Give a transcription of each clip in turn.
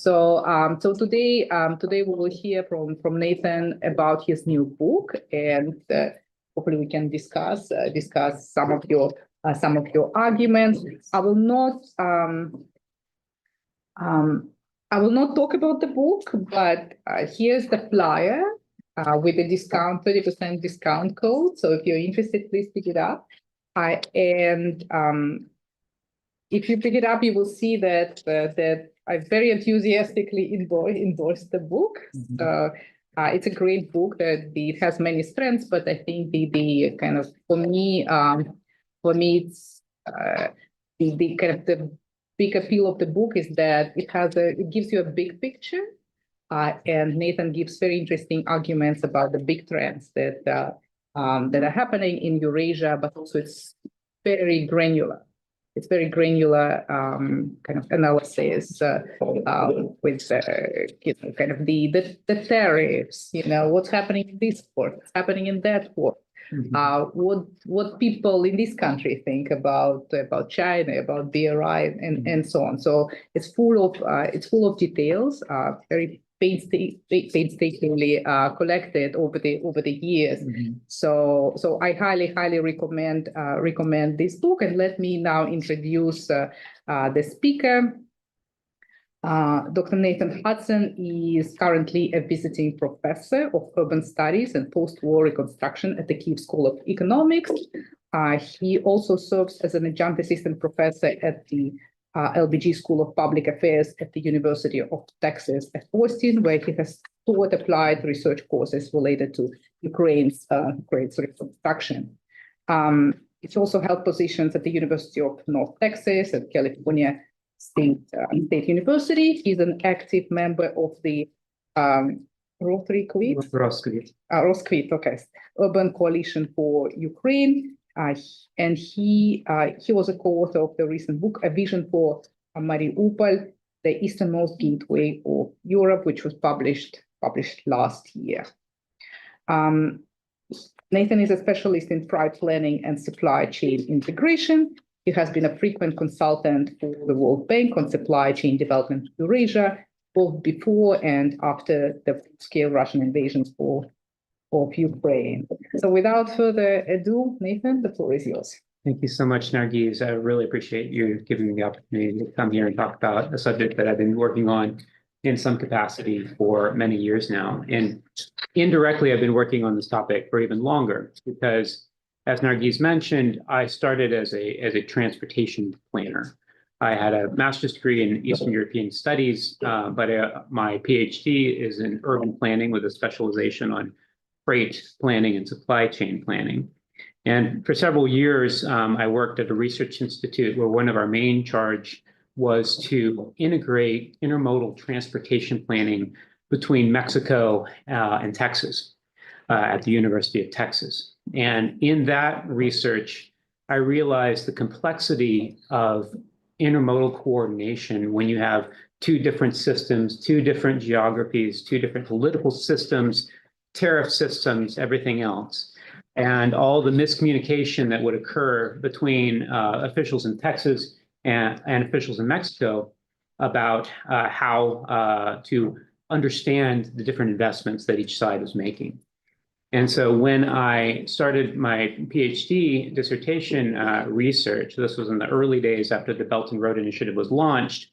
So today we will hear from Nathan about his new book, and hopefully we can discuss some of your arguments. I will not talk about the book, but here's the flyer with a 30% discount code. So if you're interested, please pick it up. If you pick it up, you will see that I very enthusiastically endorse the book. It's a great book. It has many strengths, but I think the kind of for me it's the kind of the big appeal of the book is that it gives you a big picture, and Nathan gives very interesting arguments about the big trends that are happening in Eurasia, but also it's very granular. It's very granular kind of analysis with kind of the tariffs, what's happening in this port, what's happening in that port, what people in this country think about China, about BRI, and so on. So it's full of details, very painstakingly collected over the years. So I highly recommend this book. And let me now introduce the speaker. Dr. Nathan Hudson is currently a visiting professor of urban studies and post-war reconstruction at the Kiev School of Economics. He also serves as an adjunct assistant professor at the LBG School of Public Affairs at the University of Texas at Austin, where he has taught applied research courses related to Ukraine's reconstruction. He's also held positions at the University of North Texas and California State University. He's an active member of the Roskvit Urban Coalition for Ukraine. And he was a co-author of the recent book, A Vision for Mariupol, the Easternmost Gateway of Europe, which was published last year. Nathan is a specialist in prior planning and supply chain integration. He has been a frequent consultant for the World Bank on supply chain development in Eurasia, both before and after the full-scale Russian invasions of Ukraine. So without further ado, Nathan, the floor is yours. Thank you so much, Nargis. I really appreciate you giving me the opportunity to come here and talk about a subject that I've been working on in some capacity for many years now. And indirectly, I've been working on this topic for even longer because, as Nargis mentioned, I started as a transportation planner. I had a master's degree in Eastern European studies, but my PhD is in urban planning with a specialization on freight planning and supply chain planning. And for several years, I worked at a research institute where one of our main charge was to integrate intermodal transportation planning between Mexico and Texas at the University of Texas. And in that research, I realized the complexity of intermodal coordination when you have two different systems, two different geographies, two different political systems, tariff systems, everything else, and all the miscommunication that would occur between officials in Texas and officials in Mexico about how to understand the different investments that each side was making. And so when I started my PhD dissertation research, this was in the early days after the Belt and Road Initiative was launched,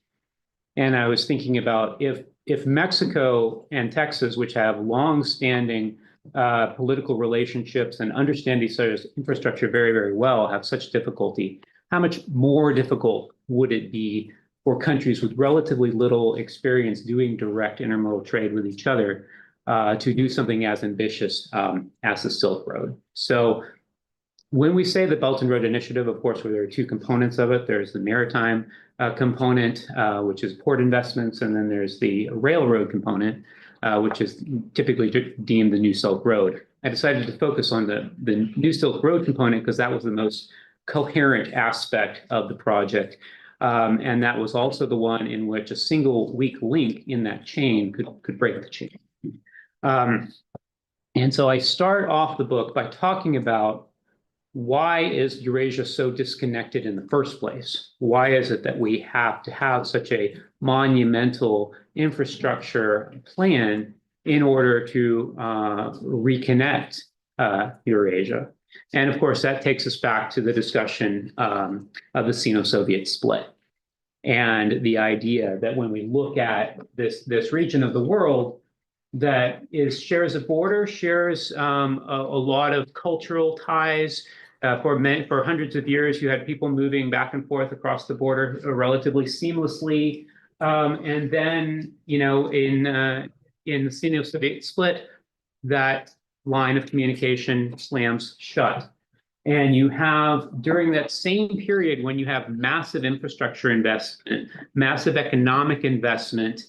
and I was thinking about if Mexico and Texas, which have long-standing political relationships and understand each other's infrastructure very, very well, have such difficulty, how much more difficult would it be for countries with relatively little experience doing direct intermodal trade with each other to do something as ambitious as the Silk Road? So when we say the Belt and Road Initiative, of course, there are two components of it. There's the maritime component, which is port investments, and then there's the railroad component, which is typically deemed the New Silk Road. I decided to focus on the New Silk Road component because that was the most coherent aspect of the project. And that was also the one in which a single weak link in that chain could break the chain. And so I start off the book by talking about why is Eurasia so disconnected in the first place? Why is it that we have to have such a monumental infrastructure plan in order to reconnect Eurasia? And of course, that takes us back to the discussion of the Sino-Soviet split and the idea that when we look at this region of the world that shares a border, shares a lot of cultural ties. For hundreds of years, you had people moving back and forth across the border relatively seamlessly. And then, in the Sino-Soviet split, that line of communication slams shut. And you have, during that same period, when you have massive infrastructure investment, massive economic investment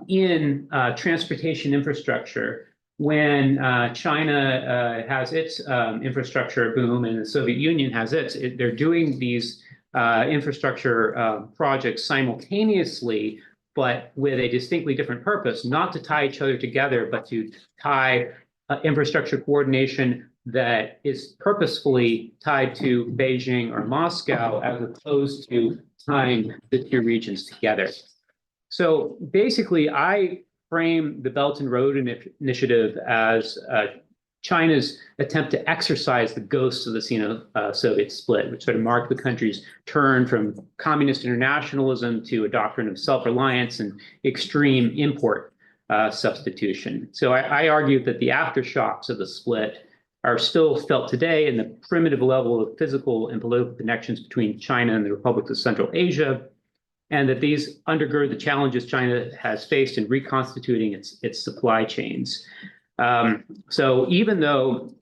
in transportation infrastructure, when China has its infrastructure boom and the Soviet Union has they're doing these infrastructure projects simultaneously, but with a distinctly different purpose, not to tie each other together, but to tie infrastructure coordination that is purposefully tied to Beijing or Moscow, as opposed to tying the two regions together. So basically, I frame the Belt and Road Initiative as China's attempt to exercise the ghosts of the Sino-Soviet split, which sort of marked the country's turn from communist internationalism to a doctrine of self-reliance and extreme import substitution. So I argue that the aftershocks of the split are still felt today in the primitive level of physical and political connections between China and the republics of Central Asia, and that these undergird the challenges China has faced in reconstituting its supply chains. So even though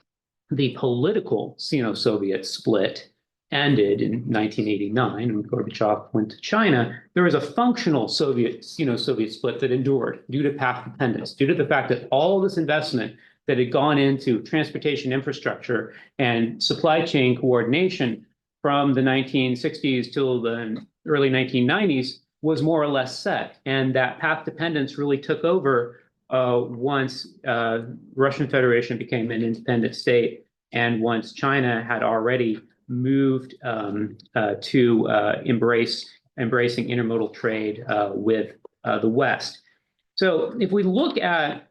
the political Sino-Soviet split ended in 1989 when Gorbachev went to China, there was a functional Sino-Soviet split that endured due to path dependence, due to the fact that all this investment that had gone into transportation infrastructure and supply chain coordination from the 1960s till the early 1990s was more or less set. And that path dependence really took over once Russian Federation became an independent state and once China had already moved to embracing intermodal trade with the West. So if we look at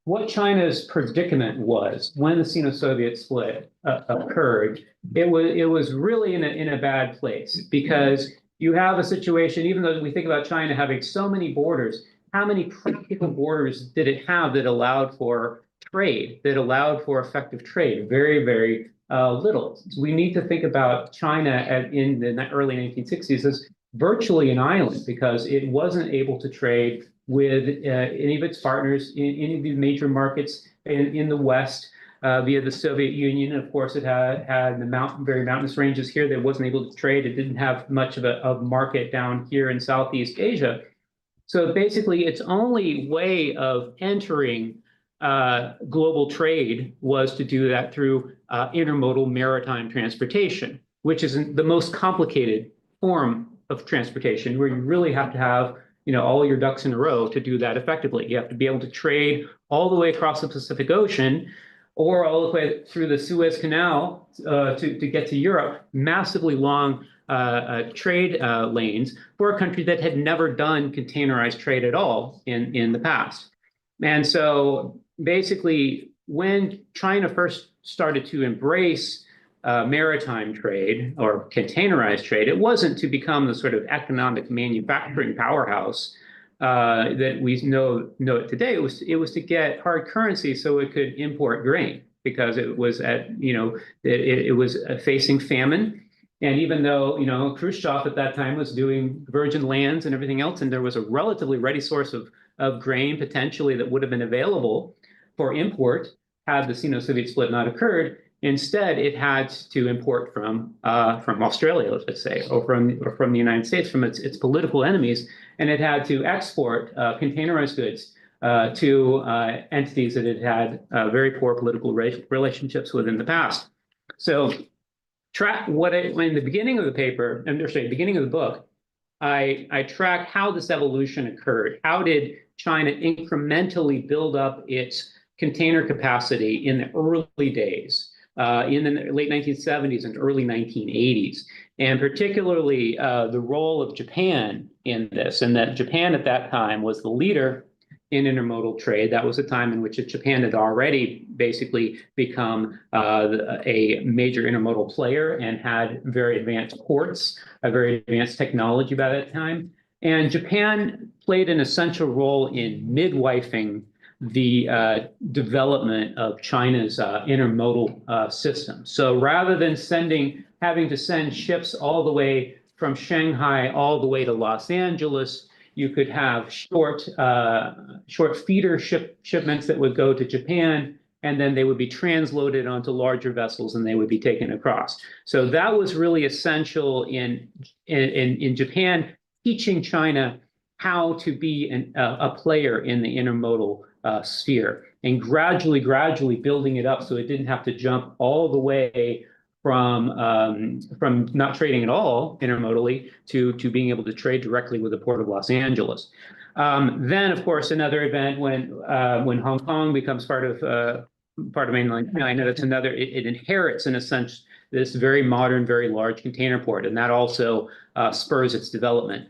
what China's predicament was when the Sino-Soviet split occurred, it was really in a bad place, because you have a situation, even though we think about China having so many borders, how many practical borders did it have that allowed for trade, that allowed for effective trade? Very, very little. So we need to think about China in the early 1960s as virtually an island, because it wasn't able to trade with any of its partners in any of the major markets in the West via the Soviet Union. Of course, it had the very mountainous ranges here that it wasn't able to trade. It didn't have much of a market down here in Southeast Asia. So basically, its only way of entering global trade was to do that through intermodal maritime transportation, which is the most complicated form of transportation, where you really have to have all your ducks in a row to do that effectively. You have to be able to trade all the way across the Pacific Ocean or all the way through the Suez Canal to get to Europe, massively long trade lanes for a country that had never done containerized trade at all in the past. And so basically, when China first started to embrace maritime trade or containerized trade, it wasn't to become the sort of economic manufacturing powerhouse that we know it today. It was to get hard currency so it could import grain, because it was it was facing famine. And even though Khrushchev at that time was doing virgin lands and everything else, and there was a relatively ready source of grain potentially that would have been available for import had the Sino-Soviet split not occurred. Instead, it had to import from Australia, let's say, or from the United States, from its political enemies, and it had to export containerized goods to entities that it had very poor political relationships with in the past. So, in the beginning of the paper, beginning of the book, I track how this evolution occurred. How did China incrementally build up its container capacity in the early days? in the late 1970s and early 1980s, and particularly the role of Japan in this, and that Japan at that time was the leader in intermodal trade. That was a time in which Japan had already basically become a major intermodal player and had very advanced ports, a very advanced technology by that time. And Japan played an essential role in midwifing the development of China's intermodal system. So rather than having to send ships all the way from Shanghai all the way to Los Angeles, you could have short feeder shipments that would go to Japan, and then they would be transloaded onto larger vessels and they would be taken across. So that was really essential in Japan, teaching China how to be a player in the intermodal sphere, and gradually building it up so it didn't have to jump all the way from not trading at all intermodally to being able to trade directly with the Port of Los Angeles. Then, of course, another event when Hong Kong becomes part of mainland China, that's another. It inherits, in a sense, this very modern, very large container port, and that also spurs its development.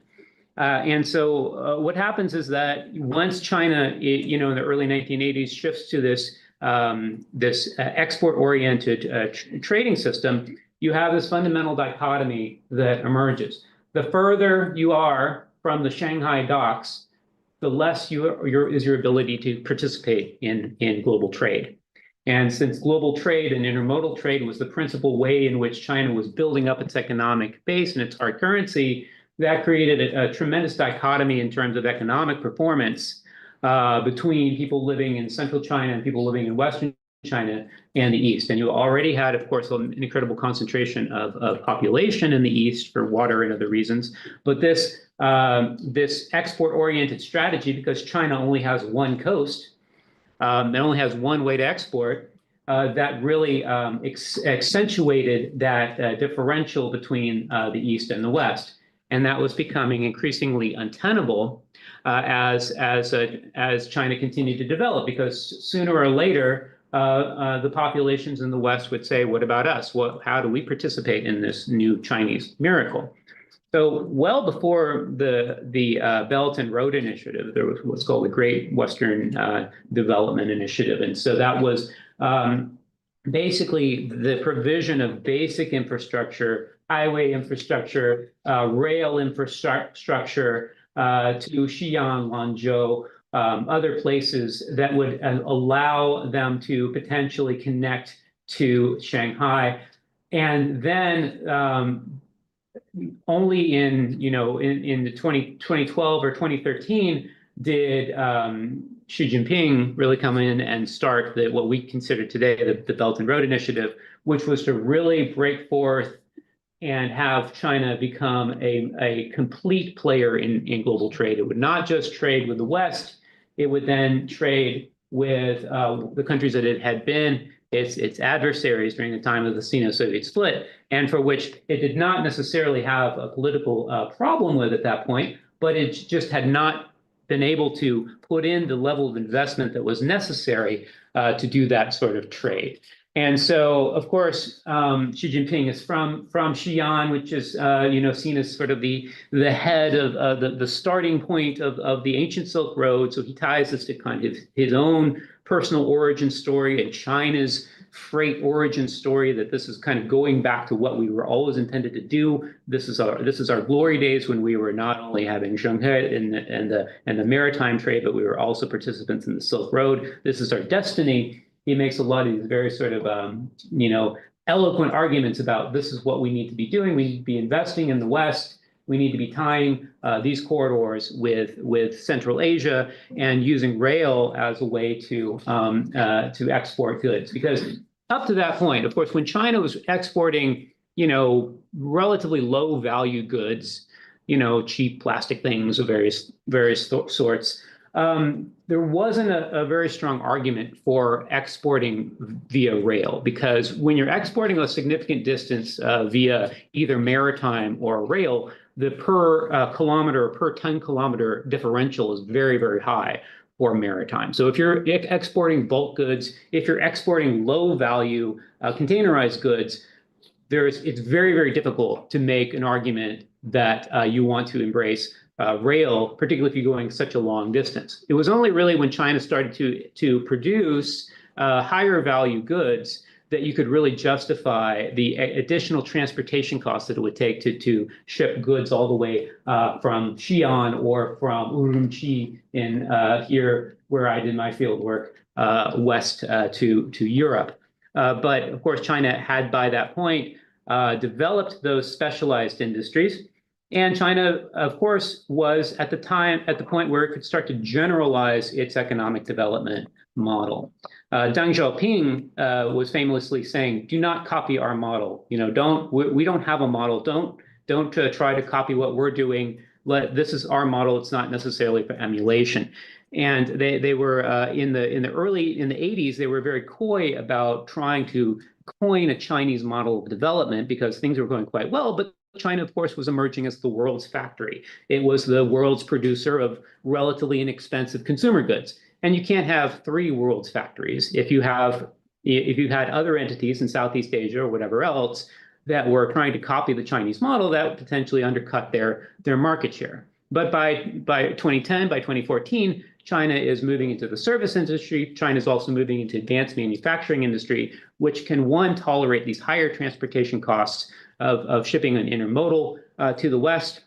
And so what happens is that once China, in the early 1980s, shifts to this export-oriented trading system, you have this fundamental dichotomy that emerges. The further you are from the Shanghai docks, the less is your ability to participate in global trade. And since global trade and intermodal trade was the principal way in which China was building up its economic base and its hard currency, that created a tremendous dichotomy in terms of economic performance between people living in central China and people living in western China and the East. And you already had, of course, an incredible concentration of population in the East for water and other reasons. But this export-oriented strategy, because China only has one coast, it only has one way to export, that really accentuated that differential between the East and the West. And that was becoming increasingly untenable as China continued to develop, because sooner or later, the populations in the West would say, what about us? How do we participate in this new Chinese miracle? So well before the Belt and Road Initiative, there was what's called the Great Western Development Initiative. And so that was basically the provision of basic infrastructure, highway infrastructure, rail infrastructure to Xi'an, Lanzhou, other places that would allow them to potentially connect to Shanghai. And then only in the 2012 or 2013 did Xi Jinping really come in and start what we consider today the Belt and Road Initiative, which was to really break forth and have China become a complete player in global trade. It would not just trade with the West, it would then trade with the countries that it had been its adversaries during the time of the Sino-Soviet split, and for which it did not necessarily have a political problem with at that point, but it just had not been able to put in the level of investment that was necessary to do that sort of trade. And so, of course, Xi Jinping is from Xi'an, which is seen as sort of the head of the starting point of the ancient Silk Road. So he ties this to kind of his own personal origin story and China's freight origin story, that this is kind of going back to what we were always intended to do. This is our glory days, when we were not only having Shanghai and the maritime trade, but we were also participants in the Silk Road. This is our destiny. He makes a lot of these very sort of eloquent arguments about this is what we need to be doing. We need to be investing in the West. We need to be tying these corridors with Central Asia and using rail as a way to export goods. Because up to that point, of course, when China was exporting, relatively low value goods, cheap plastic things of various sorts, there wasn't a very strong argument for exporting via rail, because when you're exporting a significant distance via either maritime or rail, the per kilometer or per ton kilometer differential is very, very high. or maritime. So if you're exporting bulk goods, if you're exporting low value containerized goods, it's very, very difficult to make an argument that you want to embrace rail, particularly if you're going such a long distance. It was only really when China started to produce higher value goods that you could really justify the additional transportation costs that it would take to ship goods all the way from Xi'an or from Urumqi in here where I did my field work west to Europe. But of course, China had by that point developed those specialized industries. And China, of course, was at the point where it could start to generalize its economic development model. Deng Xiaoping was famously saying, "Do not copy our model. We don't have a model. Don't try to copy what we're doing. This is our model. It's not necessarily for emulation." And they were in the 80s, they were very coy about trying to coin a Chinese model of development because things were going quite well, but China, of course, was emerging as the world's factory. It was the world's producer of relatively inexpensive consumer goods. And you can't have three world's factories if you had other entities in Southeast Asia or whatever else that were trying to copy the Chinese model that would potentially undercut their market share. But by 2010, by 2014, China is moving into the service industry. China is also moving into advanced manufacturing industry, which can, one, tolerate these higher transportation costs of shipping an intermodal to the West,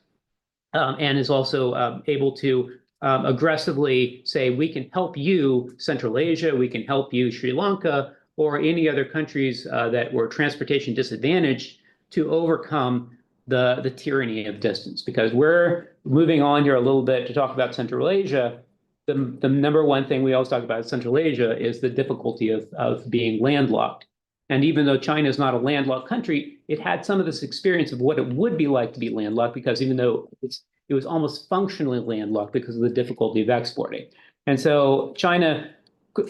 and is also able to aggressively say, we can help you, Central Asia, we can help you, Sri Lanka, or any other countries that were transportation disadvantaged to overcome the tyranny of distance. Because we're moving on here a little bit to talk about Central Asia. The number one thing we always talk about in Central Asia is the difficulty of being landlocked. And even though China is not a landlocked country, it had some of this experience of what it would be like to be landlocked, because even though it was almost functionally landlocked because of the difficulty of exporting. And so China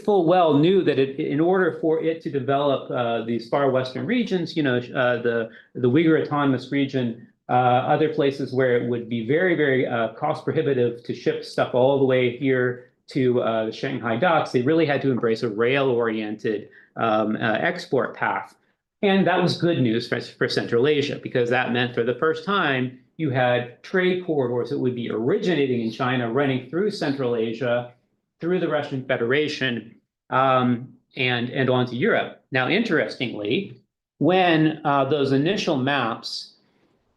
full well knew that in order for it to develop these far western regions, the Uyghur Autonomous Region, other places where it would be very, very cost prohibitive to ship stuff all the way here to the Shanghai docks, they really had to embrace a rail-oriented export path. And that was good news for Central Asia, because that meant for the first time, you had trade corridors that would be originating in China, running through Central Asia, through the Russian Federation, and onto Europe. Now, interestingly, when those initial maps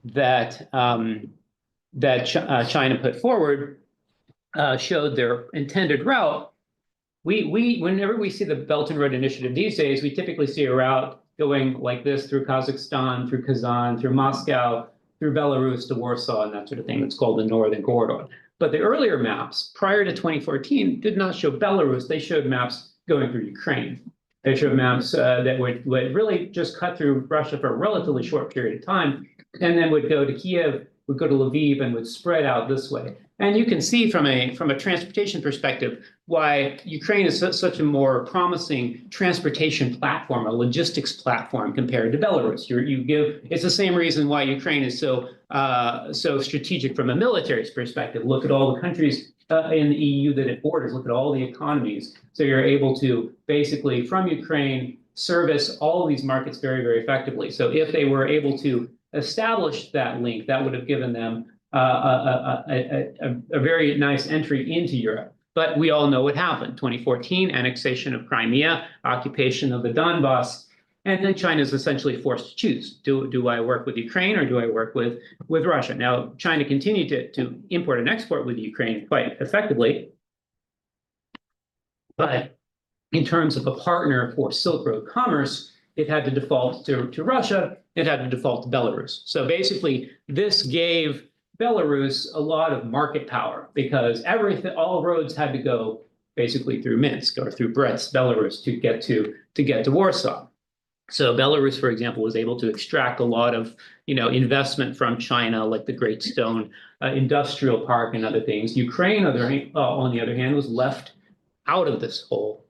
that China put forward showed their intended route, whenever we see the Belt and Road Initiative these days, we typically see a route going like this through Kazakhstan, through Kazan, through Moscow, through Belarus to Warsaw, and that sort of thing. That's called the Northern Corridor. But the earlier maps, prior to 2014, did not show Belarus. They showed maps going through Ukraine. They showed maps that would really just cut through Russia for a relatively short period of time, and then would go to Kiev, would go to Lviv, and would spread out this way. And you can see from a transportation perspective why Ukraine is such a more promising transportation platform, a logistics platform compared to Belarus. It's the same reason why Ukraine is so strategic from a military perspective. Look at all the countries in the EU that it borders. Look at all the economies. So you're able to basically, from Ukraine, service all of these markets very, very effectively. So if they were able to establish that link, that would have given them a very nice entry into Europe. But we all know what happened. 2014, annexation of Crimea, occupation of the Donbass, and then China is essentially forced to choose. Do I work with Ukraine or do I work with Russia? Now, China continued to import and export with Ukraine quite effectively. But in terms of a partner for Silk Road commerce, it had to default to Russia. It had to default to Belarus. So basically, this gave Belarus a lot of market power, because all roads had to go basically through Minsk or through Brest, Belarus, to get to Warsaw. So Belarus, for example, was able to extract a lot of investment from China, like the Great Stone Industrial Park and other things. Ukraine, on the other hand, was left out of this whole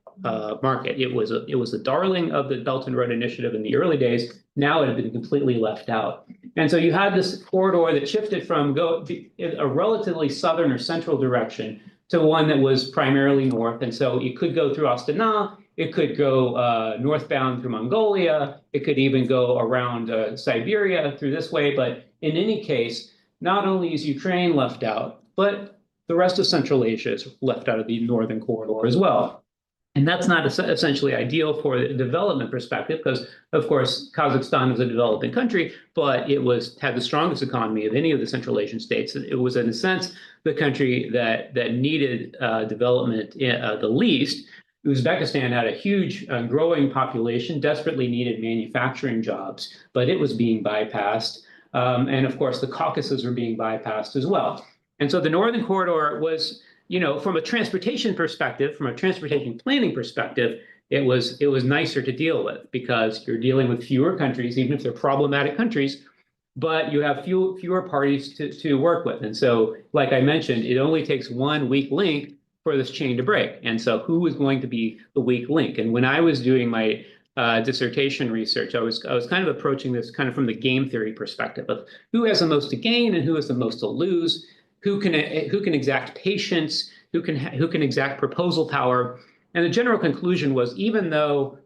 market. It was the darling of the Belt and Road Initiative in the early days. Now it had been completely left out. And so you had this corridor that shifted from a relatively southern or central direction to one that was primarily north. And so it could go through Astana, it could go northbound through Mongolia, it could even go around Siberia through this way. But in any case, not only is Ukraine left out, but the rest of Central Asia is left out of the northern corridor as well. And that's not essentially ideal for the development perspective, because, of course, Kazakhstan is a developing country, but it had the strongest economy of any of the Central Asian states. It was, in a sense, the country that needed development the least. Uzbekistan had a huge growing population, desperately needed manufacturing jobs, but it was being bypassed. And, of course, the Caucasus were being bypassed as well. And so the Northern Corridor was, from a transportation perspective, from a transportation planning perspective, it was nicer to deal with, because you're dealing with fewer countries, even if they're problematic countries, but you have fewer parties to work with. And so, like I mentioned, it only takes one weak link for this chain to break. And so who is going to be the weak link? And when I was doing my dissertation research, I was kind of approaching this kind of from the game theory perspective of who has the most to gain and who has the most to lose. Who can exact patience, who can exact proposal power. And the general conclusion was, even though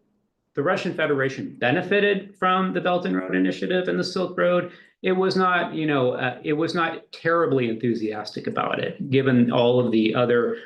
the Russian Federation benefited from the Belt and Road Initiative and the Silk Road, it was not, it was not terribly enthusiastic about it, given all of the other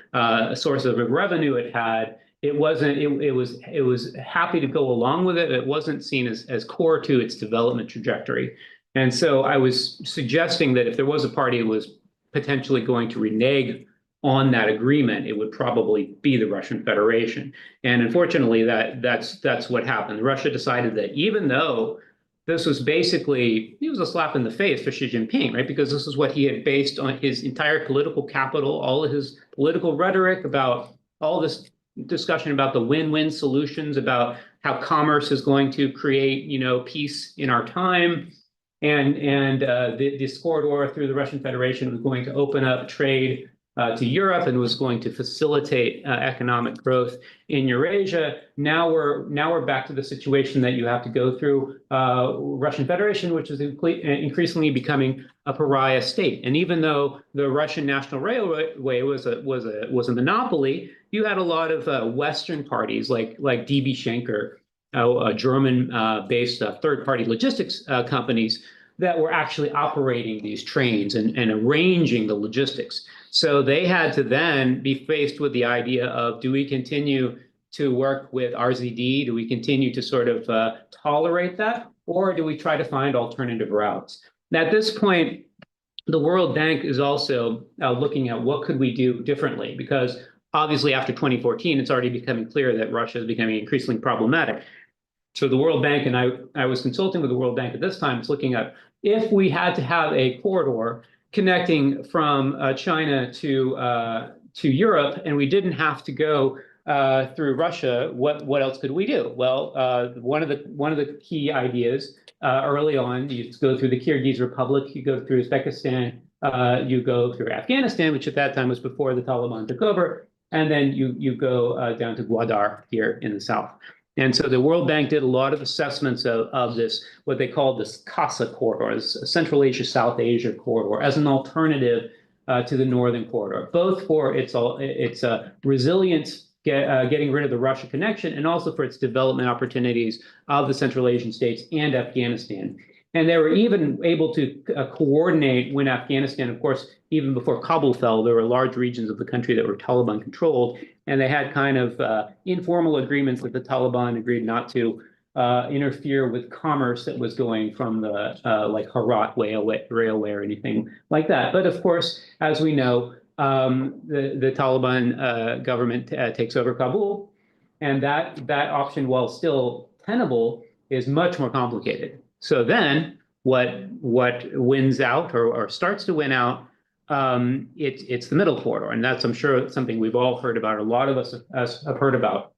sources of revenue it had. It wasn't. It was happy to go along with it. It wasn't seen as core to its development trajectory. And so I was suggesting that if there was a party that was potentially going to renege on that agreement, it would probably be the Russian Federation. And unfortunately, that's what happened. Russia decided that even though this was basically, it was a slap in the face for Xi Jinping, right? Because this is what he had based on his entire political capital, all of his political rhetoric about all this discussion about the win-win solutions, about how commerce is going to create, peace in our time. And this corridor through the Russian Federation was going to open up trade to Europe and was going to facilitate economic growth in Eurasia. Now we're back to the situation that you have to go through Russian Federation, which is increasingly becoming a pariah state. And even though the Russian National Railway was a monopoly, you had a lot of Western parties like DB Schenker, German-based third-party logistics companies that were actually operating these trains and arranging the logistics. So they had to then be faced with the idea of, do we continue to work with RZD? Do we continue to sort of tolerate that? Or do we try to find alternative routes? And at this point, the World Bank is also looking at what could we do differently, because obviously after 2014, it's already becoming clear that Russia is becoming increasingly problematic. So the World Bank, and I was consulting with the World Bank at this time, it's looking at if we had to have a corridor connecting from China to Europe, and we didn't have to go through Russia, what else could we do? Well, one of the key ideas early on, you go through the Kyrgyz Republic, you go through Uzbekistan, you go through Afghanistan, which at that time was before the Taliban took over, and then you go down to Gwadar here in the south. And so the World Bank did a lot of assessments of this, what they called this CASA corridor, this Central Asia, South Asia corridor, as an alternative to the Northern Corridor, both for its resilience, getting rid of the Russia connection, and also for its development opportunities of the Central Asian states and Afghanistan. And they were even able to coordinate when Afghanistan, of course, even before Kabul fell, there were large regions of the country that were Taliban controlled. And they had kind of informal agreements that the Taliban agreed not to interfere with commerce that was going from the like Herat railway or anything like that. But of course, as we know, the Taliban government takes over Kabul. And that option, while still tenable, is much more complicated. So then what wins out or starts to win out, it's the middle corridor. And that's, I'm sure, something we've all heard about, or a lot of us have heard about.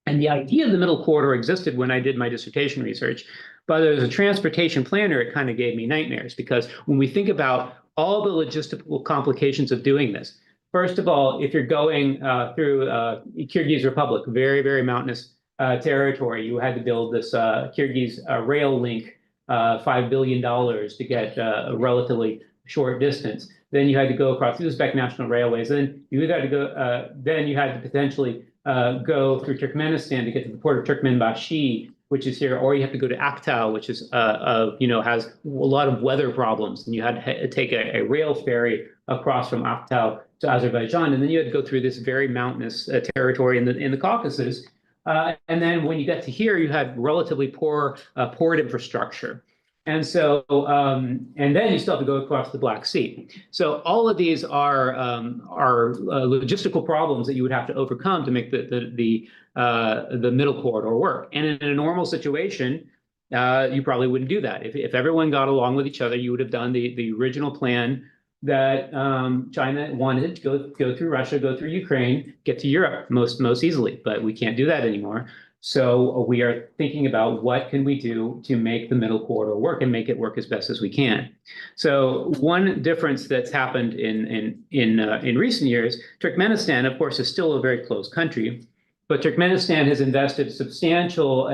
And the idea of the middle corridor existed when I did my dissertation research. But as a transportation planner, it kind of gave me nightmares, because when we think about all the logistical complications of doing this, first of all, if you're going through Kyrgyz Republic, very, very mountainous territory, you had to build this Kyrgyz rail link, $5 billion to get a relatively short distance. then you had to go across the Uzbek national railways, then you had to go, then you had to potentially go through Turkmenistan to get to the port of Turkmenbashi, which is here, or you have to go to Aktau, which is has a lot of weather problems, and you had to take a rail ferry across from Aktau to Azerbaijan, and then you had to go through this very mountainous territory in the Caucasus. And then when you get to here, you had relatively poor port infrastructure. And so, and then you still have to go across the Black Sea. So all of these are logistical problems that you would have to overcome to make the middle corridor work. And in a normal situation, you probably wouldn't do that. If everyone got along with each other, you would have done the original plan that China wanted to go through Russia, go through Ukraine, get to Europe most easily. But we can't do that anymore. So we are thinking about what can we do to make the middle corridor work and make it work as best as we can. So one difference that's happened in recent years, Turkmenistan, of course, is still a very closed country, but Turkmenistan has invested substantial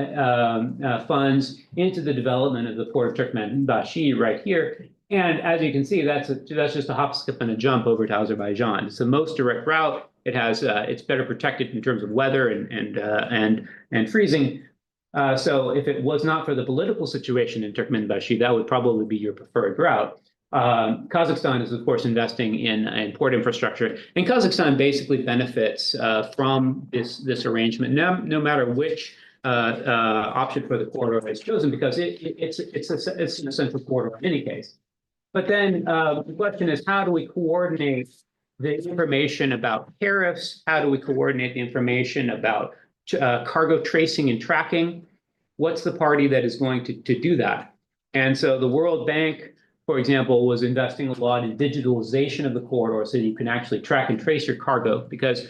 funds into the development of the port of Turkmenbashi right here. And as you can see, that's just a hop, skip, and a jump over to Azerbaijan. It's the most direct route. It has it's better protected in terms of weather and freezing. So if it was not for the political situation in Turkmenbashi, that would probably be your preferred route. Kazakhstan is, of course, investing in port infrastructure, and Kazakhstan basically benefits from this arrangement, no matter which option for the corridor is chosen, because it's an essential corridor in any case. But then the question is, how do we coordinate the information about tariffs? How do we coordinate the information about cargo tracing and tracking? What's the party that is going to do that? And so the World Bank, for example, was investing a lot in digitalization of the corridor so that you can actually track and trace your cargo. Because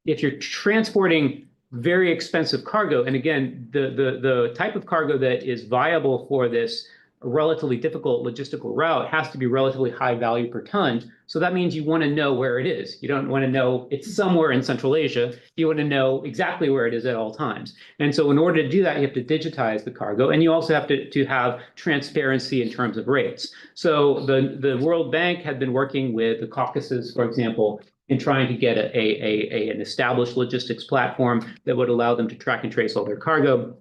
if you're transporting very expensive cargo, and again, the type of cargo that is viable for this relatively difficult logistical route has to be relatively high value per ton. So that means you want to know where it is. You don't want to know it's somewhere in Central Asia. You want to know exactly where it is at all times. And so in order to do that, you have to digitize the cargo, and you also have to have transparency in terms of rates. So the World Bank had been working with the Caucasus, for example, in trying to get an established logistics platform that would allow them to track and trace all their cargo.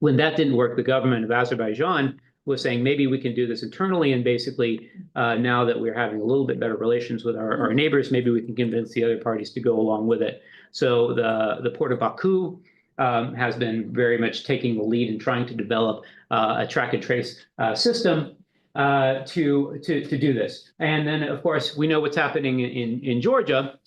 When that didn't work, the government of Azerbaijan was saying maybe we can do this internally, and basically now that we're having a little bit better relations with our neighbors, maybe we can convince the other parties to go along with it. So the port of Baku has been very much taking the lead in trying to develop a track and trace system to do this. And then, of course, we know what's happening in Georgia.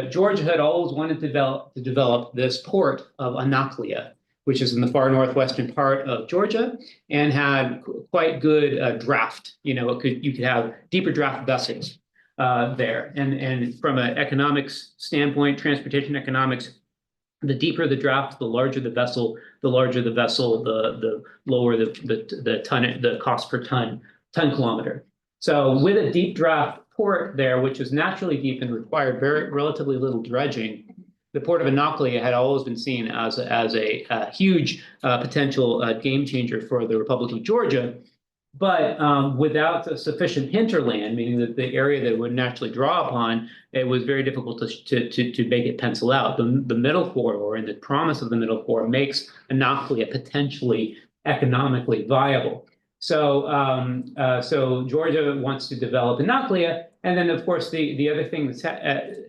Georgia had always wanted to develop this port of Anaklia, which is in the far northwestern part of Georgia, and had quite good draft. You could have deeper draft vessels there. And from an economics standpoint, transportation economics, the deeper the draft, the larger the vessel, the lower the cost per ton kilometer. So with a deep draft port there, which is naturally deep and required relatively little dredging, the port of Anaklia had always been seen as a huge potential game changer for the Republic of Georgia, but without a sufficient hinterland, meaning that the area that it would naturally draw upon, it was very difficult to make it pencil out. The middle corridor and the promise of the middle corridor makes Anaklia potentially economically viable. So Georgia wants to develop Anaklia, and then of course the other thing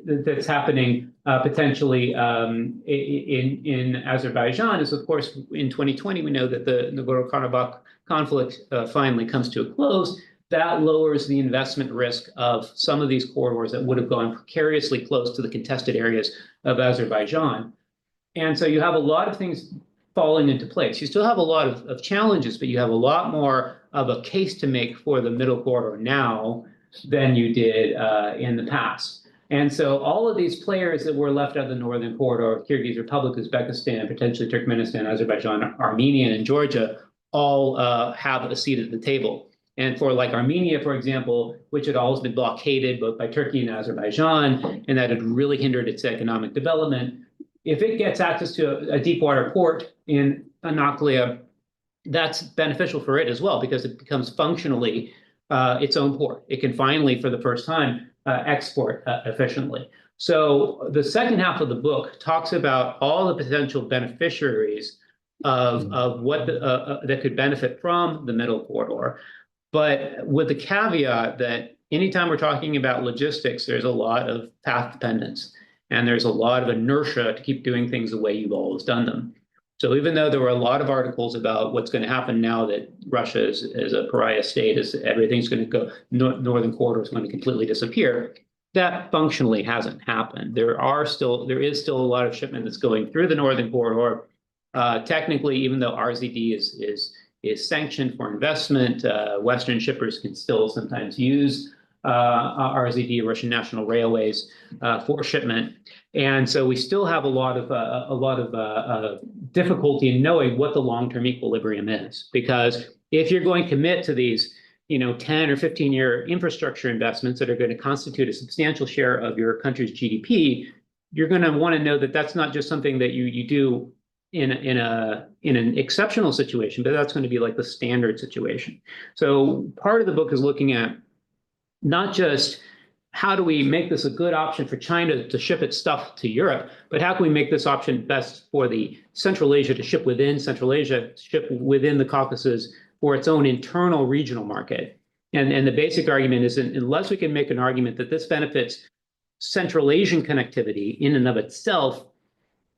that's happening potentially in Azerbaijan is, of course, in 2020 we know that the Nagorno-Karabakh conflict finally comes to a close. That lowers the investment risk of some of these corridors that would have gone precariously close to the contested areas of Azerbaijan. And so you have a lot of things falling into place. You still have a lot of challenges, but you have a lot more of a case to make for the middle corridor now than you did in the past. And so all of these players that were left out of the northern corridor, Kyrgyz Republic, Uzbekistan, potentially Turkmenistan, Azerbaijan, Armenia, and Georgia, all have a seat at the table. And for like Armenia, for example, which had always been blockaded both by Turkey and Azerbaijan, and that had really hindered its economic development, if it gets access to a deep water port in Anaklia, that's beneficial for it as well, because it becomes functionally its own port. It can finally, for the first time, export efficiently. So the second half of the book talks about all the potential beneficiaries of what that could benefit from the middle corridor, but with the caveat that anytime we're talking about logistics, there's a lot of path dependence, and there's a lot of inertia to keep doing things the way you've always done them. So even though there were a lot of articles about what's going to happen now that Russia is a pariah state, is everything's going to go, northern corridor is going to completely disappear, that functionally hasn't happened. There is still a lot of shipment that's going through the northern corridor. Technically, even though RZD is sanctioned for investment, Western shippers can still sometimes use RZD, Russian National Railways, for shipment, and so we still have a lot of difficulty in knowing what the long-term equilibrium is. Because if you're going to commit to these, 10 or 15-year infrastructure investments that are going to constitute a substantial share of your country's GDP, you're going to want to know that that's not just something that you do in an exceptional situation, but that's going to be like the standard situation. So part of the book is looking at not just how do we make this a good option for China to ship its stuff to Europe, but how can we make this option best for the Central Asia to ship within Central Asia, ship within the Caucasus for its own internal regional market. And the basic argument is, unless we can make an argument that this benefits Central Asian connectivity in and of itself,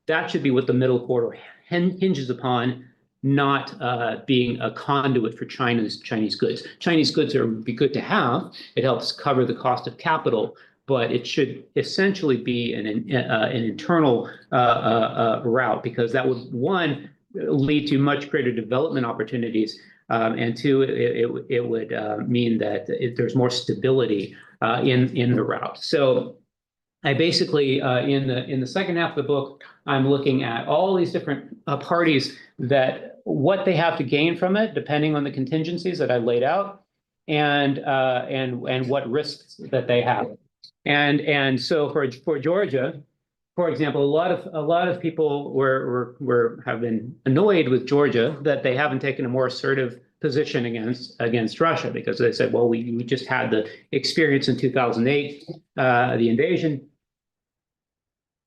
that should be what the middle corridor hinges upon, not being a conduit for Chinese goods. Chinese goods be good to have. It helps cover the cost of capital, but it should essentially be an internal route, because that would, one, lead to much greater development opportunities, and two, it would mean that there's more stability in the route. So I basically, in the second half of the book, I'm looking at all these different parties, that what they have to gain from it, depending on the contingencies that I laid out, and what risks that they have. And so for Georgia, for example, a lot of people have been annoyed with Georgia that they haven't taken a more assertive position against Russia, because they said, well, we just had the experience in 2008, the invasion,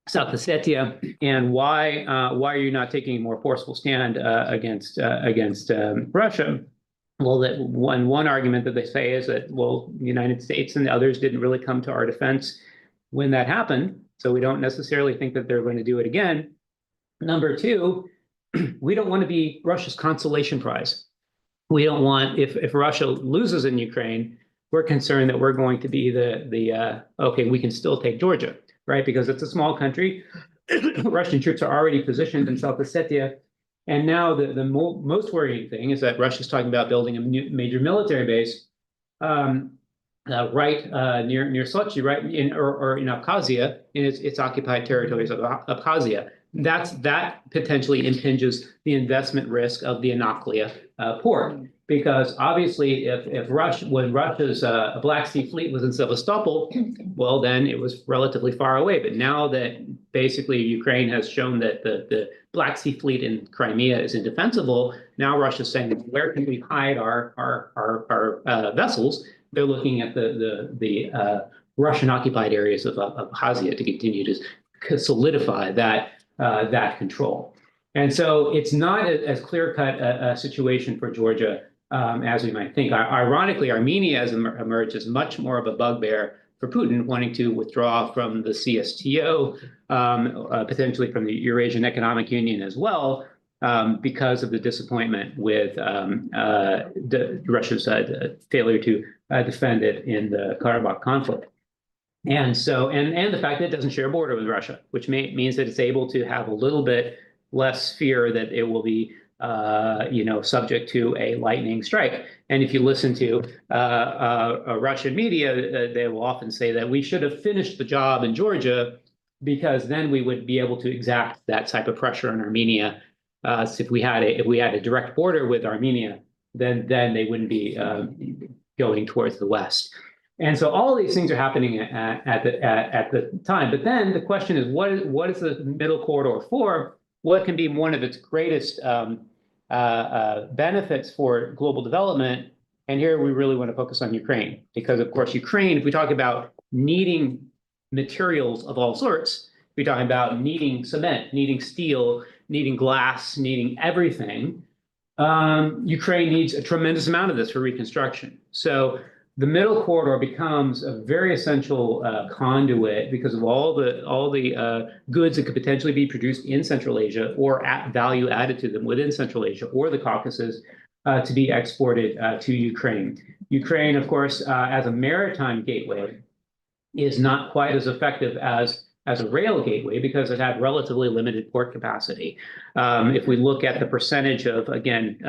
South Ossetia, and why are you not taking a more forceful stand against Russia? Well, that one argument that they say is that, well, the United States and the others didn't really come to our defense when that happened, so we don't necessarily think that they're going to do it again. Number two, we don't want to be Russia's consolation prize. We don't want, if Russia loses in Ukraine, we're concerned that we're going to be okay, we can still take Georgia, right? Because it's a small country. Russian troops are already positioned in South Ossetia. And now the most worrying thing is that Russia's talking about building a major military base right near Sochi, right or in Abkhazia, in its occupied territories of Abkhazia. That potentially impinges the investment risk of the Anaklia port, because obviously, when Russia's Black Sea Fleet was in Sevastopol, well, then it was relatively far away. But now that basically Ukraine has shown that the Black Sea Fleet in Crimea is indefensible, now Russia's saying, where can we hide our vessels? They're looking at the Russian occupied areas of Abkhazia to continue to solidify that control. And so it's not as clear-cut a situation for Georgia as we might think. Ironically, Armenia has emerged as much more of a bugbear for Putin, wanting to withdraw from the CSTO, potentially from the Eurasian Economic Union as well, because of the disappointment with Russia's failure to defend it in the Karabakh conflict. And so, and the fact that it doesn't share a border with Russia, which means that it's able to have a little bit less fear that it will be, subject to a lightning strike. And if you listen to Russian media, they will often say that we should have finished the job in Georgia, because then we would be able to exact that type of pressure on Armenia. So if we had a direct border with Armenia, then they wouldn't be going towards the west. And so all these things are happening at the time. But then the question is, what is the middle corridor for? What can be one of its greatest benefits for global development And here we really want to focus on Ukraine, because of course, Ukraine, if we talk about needing materials of all sorts, we're talking about needing cement, needing steel, needing glass, needing everything. Ukraine needs a tremendous amount of this for reconstruction. So the middle corridor becomes a very essential conduit because of all the goods that could potentially be produced in Central Asia or value added to them within Central Asia or the Caucasus to be exported to Ukraine. Ukraine, of course, as a maritime gateway, is not quite as effective as a rail gateway because it had relatively limited port capacity. If we look at the percentage of, again,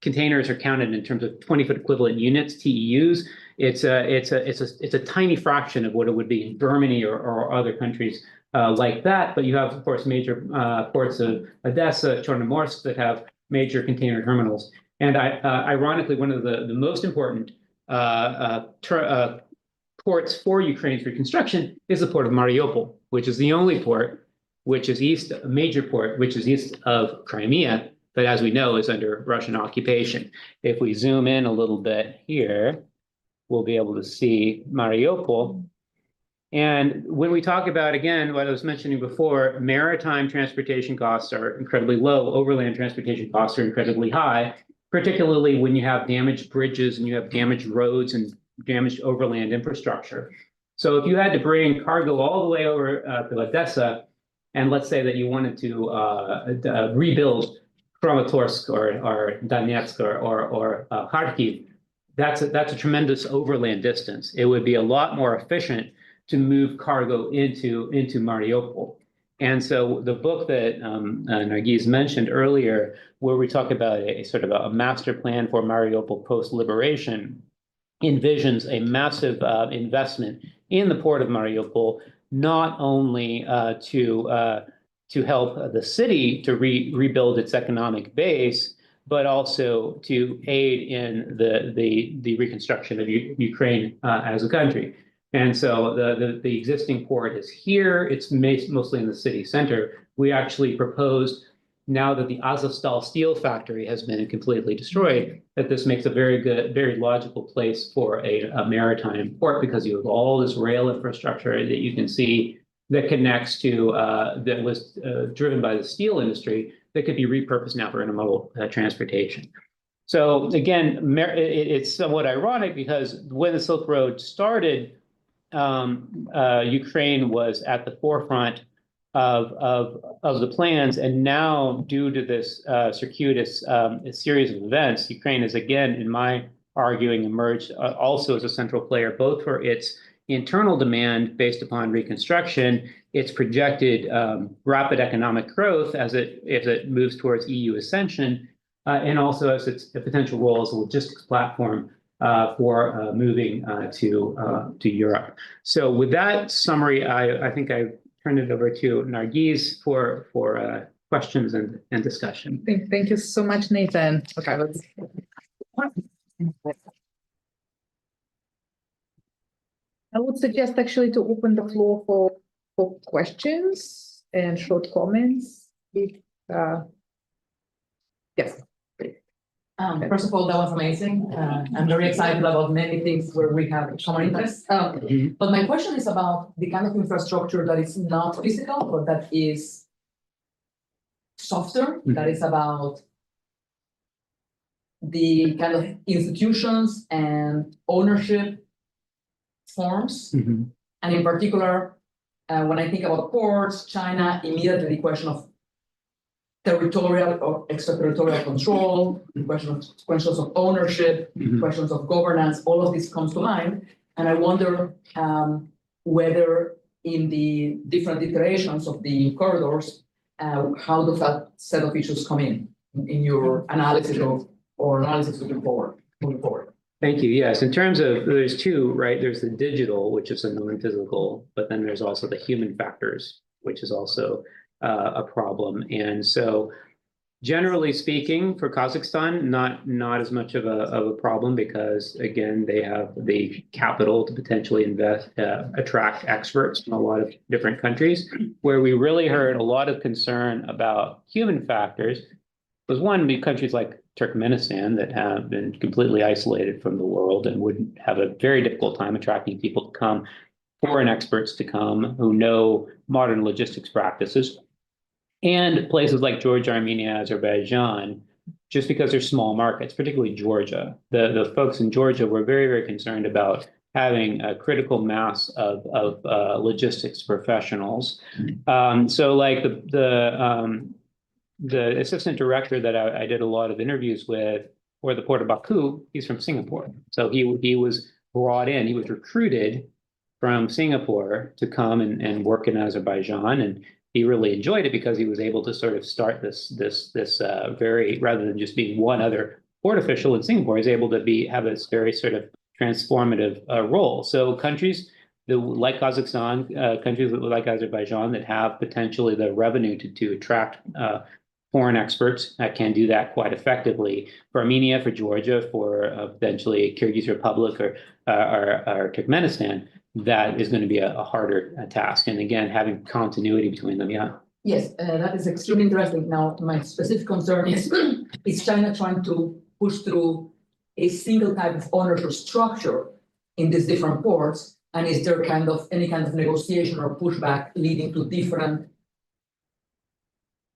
containers are counted in terms of 20-foot equivalent units, TEUs. It's a tiny fraction of what it would be in Germany or other countries like that. But you have, of course, major ports of Odessa, Chornomorsk that have major container terminals. And ironically, one of the most important ports for Ukraine's reconstruction is the port of Mariupol, which is the only port which is a major port which is east of Crimea, but as we know is under Russian occupation. If we zoom in a little bit here, we'll be able to see Mariupol. And when we talk about, again, what I was mentioning before, maritime transportation costs are incredibly low, overland transportation costs are incredibly high, particularly when you have damaged bridges and you have damaged roads and damaged overland infrastructure. So if you had to bring cargo all the way over to Odessa, and let's say that you wanted to rebuild Kramatorsk or Donetsk or Kharkiv, that's a tremendous overland distance. It would be a lot more efficient to move cargo into Mariupol. And so the book that Nargis mentioned earlier, where we talk about a sort of a master plan for Mariupol post-liberation, envisions a massive investment in the port of Mariupol, not only to help the city to rebuild its economic base, but also to aid in the reconstruction of Ukraine as a country. And so the existing port is here. It's mostly in the city center. We actually proposed, now that the Azovstal steel factory has been completely destroyed, that this makes a very logical place for a maritime port, because you have all this rail infrastructure that you can see that connects to, that was driven by the steel industry, that could be repurposed now for intermodal transportation. So again, it's somewhat ironic because when the Silk Road started, Ukraine was at the forefront of the plans, and now due to this circuitous series of events, Ukraine has again, in my arguing, emerged also as a central player, both for its internal demand based upon reconstruction, its projected rapid economic growth as it moves towards EU ascension, and also as its potential role as a logistics platform for moving to Europe. So with that summary, I think I turn it over to Nargis for questions and discussion. Thank you so much, Nathan. Okay, let's. I would suggest actually to open the floor for questions and short comments. Yes. First of all, that was amazing. I'm very excited about many things where we have common interests. But my question is about the kind of infrastructure that is not physical, but that is softer, that is about the kind of institutions and ownership forms. And in particular, when I think about ports, China, immediately the question of territorial or extraterritorial control, questions of ownership, questions of governance, all of this comes to mind. And I wonder whether in the different iterations of the corridors, how does that set of issues come in your analysis moving forward? Thank you. Yes, in terms of, there's two, right? There's the digital, which is a non-physical, but then there's also the human factors, which is also a problem. And so generally speaking, for Kazakhstan, not as much of a problem, because again, they have the capital to potentially attract experts from a lot of different countries. Where we really heard a lot of concern about human factors was one, countries like Turkmenistan that have been completely isolated from the world and would have a very difficult time attracting people to come, foreign experts to come who know modern logistics practices. And places like Georgia, Armenia, Azerbaijan, just because they're small markets, particularly Georgia. The folks in Georgia were very, very concerned about having a critical mass of logistics professionals. So like the assistant director that I did a lot of interviews with for the Port of Baku, he's from Singapore. So he was brought in, he was recruited from Singapore to come and work in Azerbaijan. And he really enjoyed it because he was able to sort of start this very, rather than just being one other port official in Singapore, he's able to have this very sort of transformative role. So countries like Kazakhstan, countries like Azerbaijan that have potentially the revenue to attract foreign experts that can do that quite effectively. For Armenia, for Georgia, for potentially Kyrgyz Republic or Turkmenistan, that is going to be a harder task. And again, having continuity between them, yeah. Yes, that is extremely interesting. Now, my specific concern is China trying to push through a single type of ownership structure in these different ports? And is there any kind of negotiation or pushback leading to different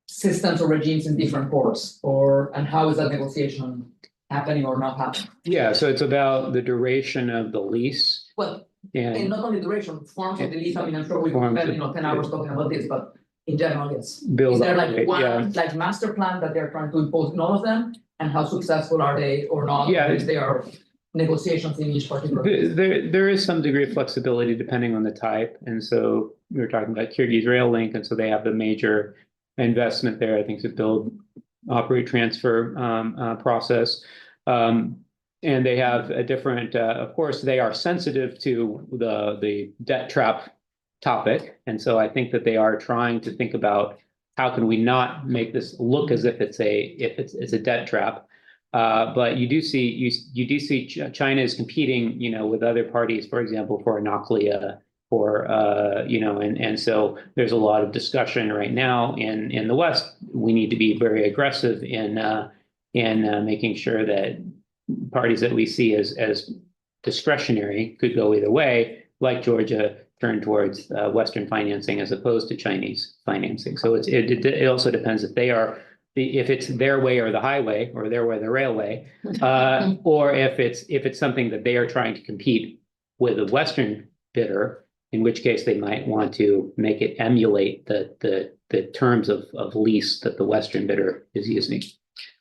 systems or regimes in different ports? And how is that negotiation happening or not happening? Yeah, so it's about the duration of the lease. Well, and not only duration, forms of the lease. I mean, I'm sure we could spend 10 hours talking about this, but in general, yes. Is there like one master plan that they're trying to impose in all of them? And how successful are they or not? Yeah, if they are negotiations in each particular case? There is some degree of flexibility depending on the type. And so we were talking about Kyrgyz Rail Link, and so they have the major investment there, I think, to build, operate, transfer process. And they have a different, of course, they are sensitive to the debt trap topic. And so I think that they are trying to think about how can we not make this look as if it's a debt trap. But you do see China is competing, with other parties, for example, for Anaklia, and so there's a lot of discussion right now in the West. We need to be very aggressive in making sure that parties that we see as discretionary could go either way, like Georgia, turn towards Western financing as opposed to Chinese financing. So it also depends if it's their way or the highway, or their way or the railway, or if it's something that they are trying to compete with a Western bidder, in which case they might want to make it emulate the terms of lease that the Western bidder is using.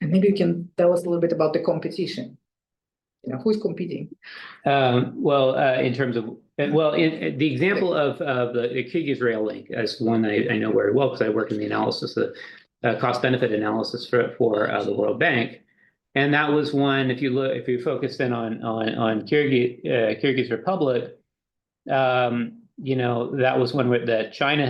And maybe you can tell us a little bit about the competition. Who's competing? In terms of, in the example of the Kyrgyz Rail Link as one I know very well, because I work in the analysis, the cost-benefit analysis for the World Bank, and that was one. If you focused in on Kyrgyz Republic, that was one that China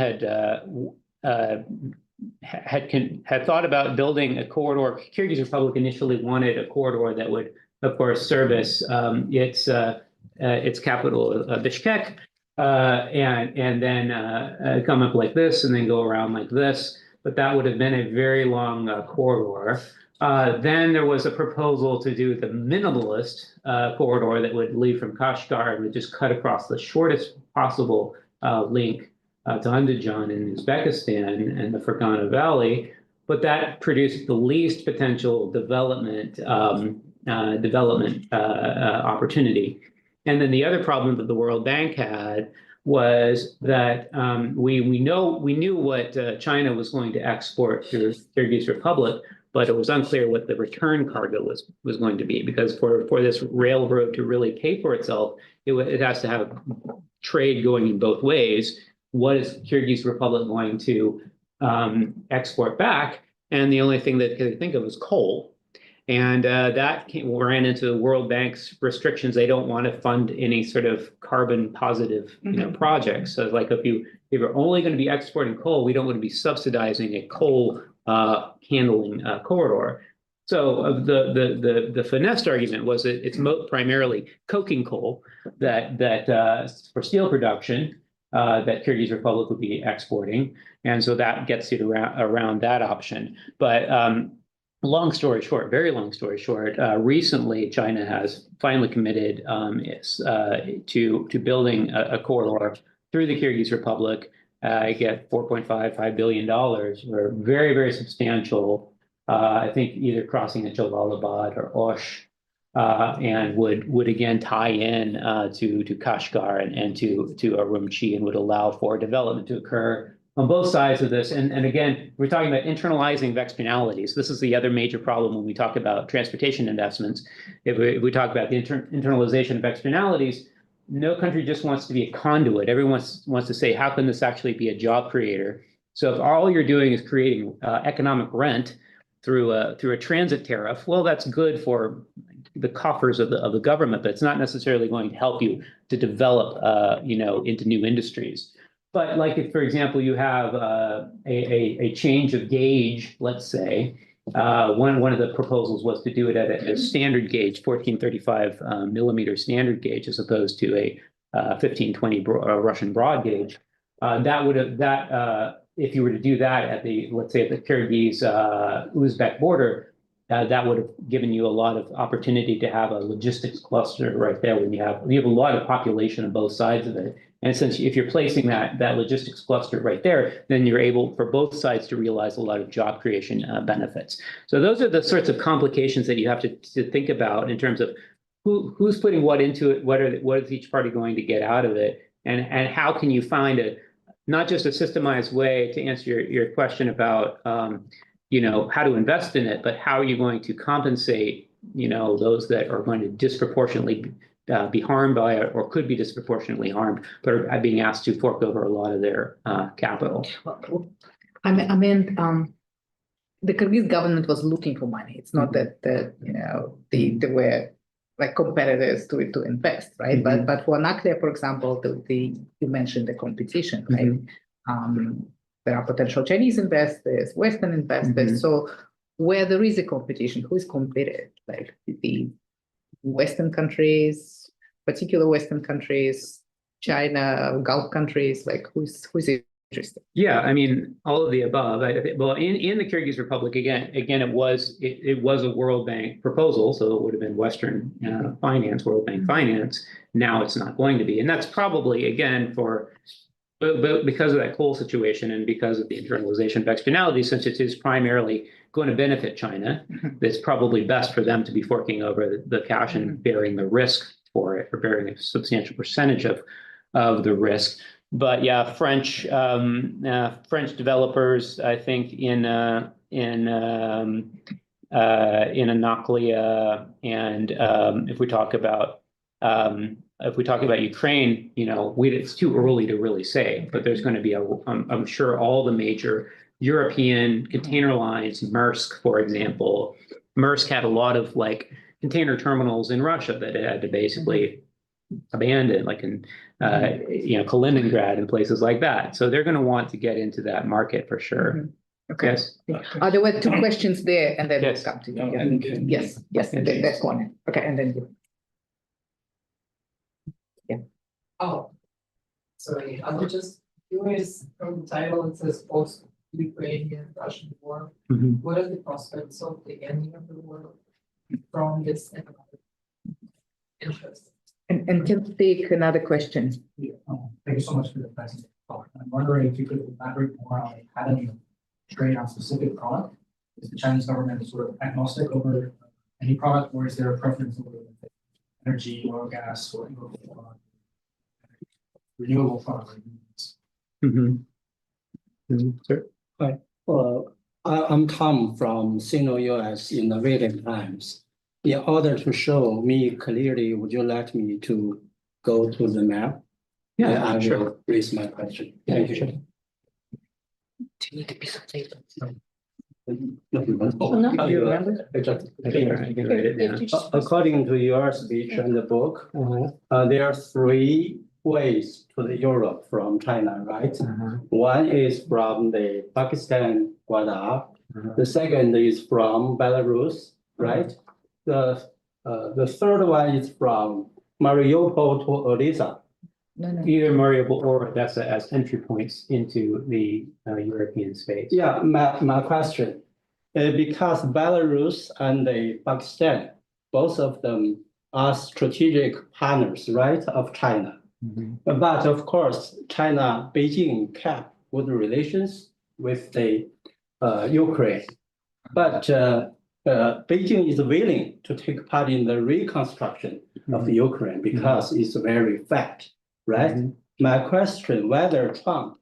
had thought about building a corridor. Kyrgyz Republic initially wanted a corridor that would, of course, service its capital, Bishkek, and then come up like this, and then go around like this. But that would have been a very long corridor. Then there was a proposal to do the minimalist corridor that would leave from Kashgar and would just cut across the shortest possible link to Andijan in Uzbekistan and the Fergana Valley. But that produced the least potential development opportunity. And then the other problem that the World Bank had was that we knew what China was going to export to Kyrgyz Republic, but it was unclear what the return cargo was going to be, because for this railroad to really pay for itself, it has to have trade going in both ways. What is Kyrgyz Republic going to export back? And the only thing that they could think of was coal. And that ran into the World Bank's restrictions. They don't want to fund any sort of carbon positive, projects. So like if you're only going to be exporting coal, we don't want to be subsidizing a coal handling corridor. So the finesse argument was that it's primarily coking coal that for steel production that Kyrgyz Republic would be exporting, and so that gets you around that option. But long story short, very long story short, recently China has finally committed to building a corridor through the Kyrgyz Republic. I get $4.55 billion, or very, very substantial. I think either crossing at Jalalabad or Osh, and would again tie in to Kashgar and to Urumqi, and would allow for development to occur on both sides of this. And again, we're talking about internalizing of externalities. This is the other major problem when we talk about transportation investments. If we talk about the internalization of externalities, no country just wants to be a conduit. Everyone wants to say, how can this actually be a job creator? So if all you're doing is creating economic rent through a transit tariff, well, that's good for the coffers of the government, but it's not necessarily going to help you to develop, into new industries. But like if, for example, you have a change of gauge, let's say, one of the proposals was to do it at a standard gauge, 1435 millimeter standard gauge, as opposed to a 1520 Russian broad gauge. If you were to do that at let's say at the Kyrgyz Uzbek border, that would have given you a lot of opportunity to have a logistics cluster right there when you have a lot of population on both sides of it. And essentially, if you're placing that logistics cluster right there, then you're able for both sides to realize a lot of job creation benefits. So those are the sorts of complications that you have to think about in terms of who's putting what into it, what is each party going to get out of it, and how can you find not just a systemized way to answer your question about how to invest in it, but how are you going to compensate those that are going to disproportionately be harmed by it, or could be disproportionately harmed, but are being asked to fork over a lot of their capital. I mean, the Kyrgyz government was looking for money. It's not that they were like competitors to invest, right? But for Naklia, for example, you mentioned the competition, right? There are potential Chinese investors, Western investors. So where there is a competition, who is competed? Like the Western countries, particular Western countries, China, Gulf countries, like who's interested? Yeah, I mean, all of the above. Well, in the Kyrgyz Republic, again, it was a World Bank proposal, so it would have been Western finance, World Bank finance. Now it's not going to be, and that's probably again but because of that coal situation and because of the internalization of externalities, since it is primarily going to benefit China, it's probably best for them to be forking over the cash and bearing the risk for it, or bearing a substantial percentage of the risk. But yeah, French developers, I think in Anaklia, and if we talk about Ukraine, it's too early to really say, but there's going to be I'm sure all the major European container lines, Maersk, for example. Maersk had a lot of container terminals in Russia that it had to basically abandon, like in Kaliningrad and places like that. So they're going to want to get into that market for sure. Okay. Yes. There were two questions there, and then Yes. we'll come to you. Yes, that's one. Okay, and then you. Oh, sorry, I was just curious, from the title, it says post-Ukrainian Russian war. What are the prospects of the ending of the war from this economic interest? And can you take another question? Thank you so much for the presentation. I'm wondering if you could elaborate more on the academy of trade on specific product. Is the Chinese government sort of agnostic over any product, or is there a preference over energy, oil, gas, or renewable product? Sir? Hi, I'm Tom from Sino US in the Waiting Times. In order to show me clearly, would you like me to go to the map? Yeah, I sure. will raise my question. Thank you. Do you need a piece of paper? Oh, you remember? I can write it down. According to your speech and the book, there are three ways to the Europe from China, right? One is from the Pakistan border. The second is from Belarus, right? The third one is from Mariupol to Odessa. No. Either Mariupol or Odessa as entry points into the European space. Yeah, my question because Belarus and Pakistan, both of them are strategic partners, right, of China. But of course, China, Beijing kept good relations with the Ukraine. But Beijing is willing to take part in the reconstruction of the Ukraine because it's very fact, right? My question, whether Trump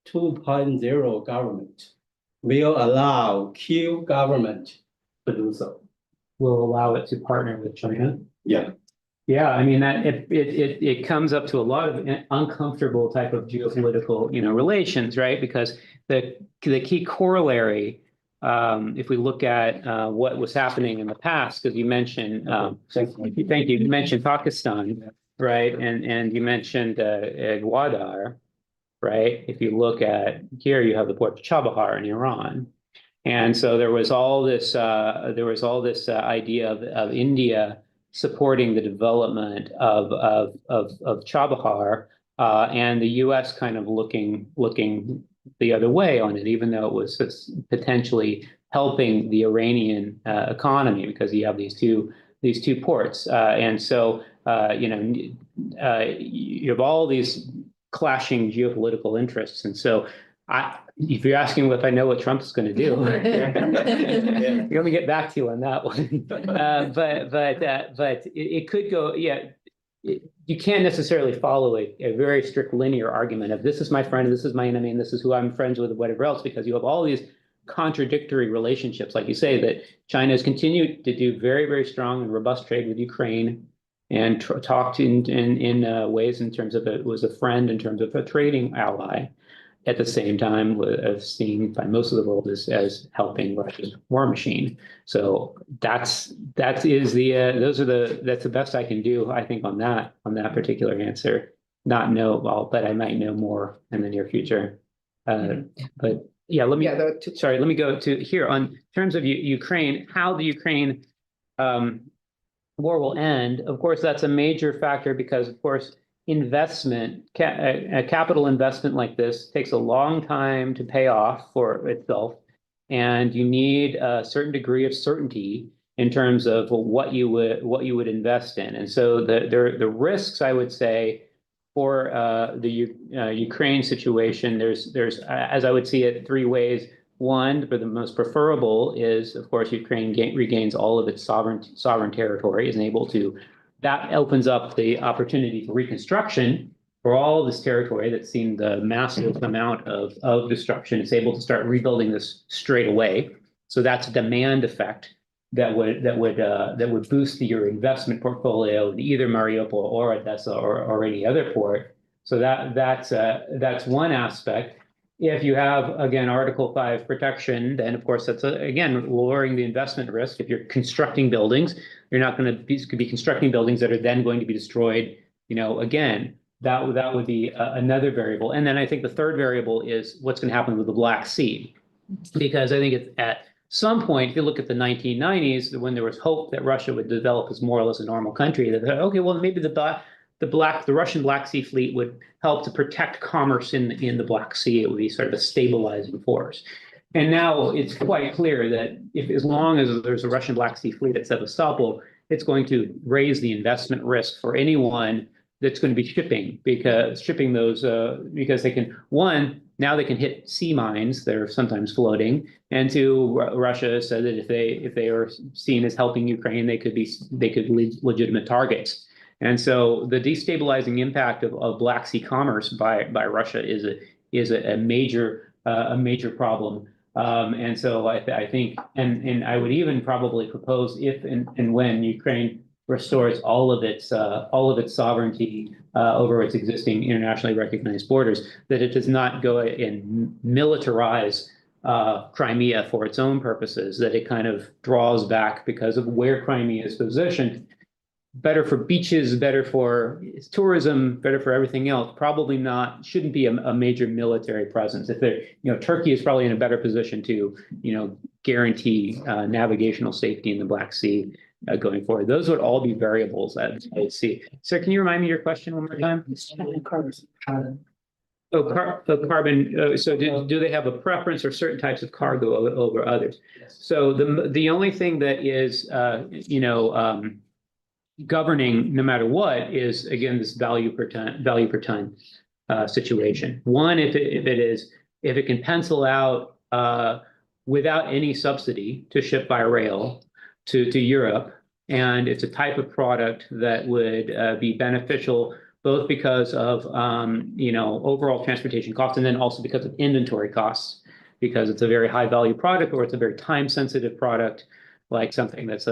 2.0 government will allow Kyiv government to do so. Will allow it to partner with China. Yeah. Yeah, I mean that it comes up to a lot of uncomfortable type of geopolitical, relations, right? Because the key corollary, if we look at what was happening in the past, because you mentioned, thank you, you mentioned Pakistan, right? And you mentioned Gwadar, right? If you look at here, you have the port of Chabahar in Iran. And so there was all this idea of India supporting the development of Chabahar, and the U.S. kind of looking the other way on it, even though it was potentially helping the Iranian economy because you have these two ports, and so you have all these clashing geopolitical interests, and so if you're asking if I know what Trump's going to do, let me get back to you on that one. But it could go, yeah. You can't necessarily follow a very strict linear argument of this is my friend, this is my enemy, and this is who I'm friends with, whatever else, because you have all these contradictory relationships. Like you say, that China has continued to do very, very strong and robust trade with Ukraine and talked in ways in terms of it was a friend in terms of a trading ally. At the same time, seen by most of the world as helping Russia's war machine. So that's the best I can do, I think, on that particular answer. Not know all, but I might know more in the near future. But yeah, let me go to here on terms of Ukraine, how the Ukraine war will end. Of course, that's a major factor because, of course, investment, a capital investment like this takes a long time to pay off for itself, and you need a certain degree of certainty in terms of what you would invest in. And so the risks, I would say, for the Ukraine situation, there's as I would see it, three ways. One, but the most preferable is, of course, Ukraine regains all of its sovereign territory, is able to. That opens up the opportunity for reconstruction for all this territory that's seen the massive amount of destruction. It's able to start rebuilding this straight away. So that's a demand effect that would boost your investment portfolio in either Mariupol or Odessa or any other port. So that's one aspect. If you have, again, Article 5 protection, then of course that's again lowering the investment risk. If you're constructing buildings, you're not going to be constructing buildings that are then going to be destroyed. Again, that would be another variable. And then I think the third variable is what's going to happen with the Black Sea, because I think it's at some point, if you look at the 1990s, when there was hope that Russia would develop as more or less a normal country, that okay, well maybe the Russian Black Sea fleet would help to protect commerce in the Black Sea. It would be sort of a stabilizing force. And now it's quite clear that as long as there's a Russian Black Sea fleet at Sevastopol, it's going to raise the investment risk for anyone that's going to be shipping because they can, one, now they can hit sea mines that are sometimes floating, and two, Russia said that if they are seen as helping Ukraine, they could lead legitimate targets. And so the destabilizing impact of Black Sea commerce by Russia is a major problem. And so I think, and I would even probably propose if and when Ukraine restores all of its sovereignty over its existing internationally recognized borders, that it does not go and militarize Crimea for its own purposes, that it kind of draws back because of where Crimea is positioned. Better for beaches, better for tourism, better for everything else. Probably not, shouldn't be a major military presence. If Turkey is probably in a better position to, guarantee navigational safety in the Black Sea going forward. Those would all be variables I'd see. Sir, can you remind me your question one more time? Carbon, so do they have a preference for certain types of cargo over others? Yes. So the only thing that is, governing no matter what is, again, this value per ton situation. One, if it can pencil out without any subsidy to ship by rail to Europe, and it's a type of product that would be beneficial both because of overall transportation costs, and then also because of inventory costs, because it's a very high value product, or it's a very time sensitive product, like something that's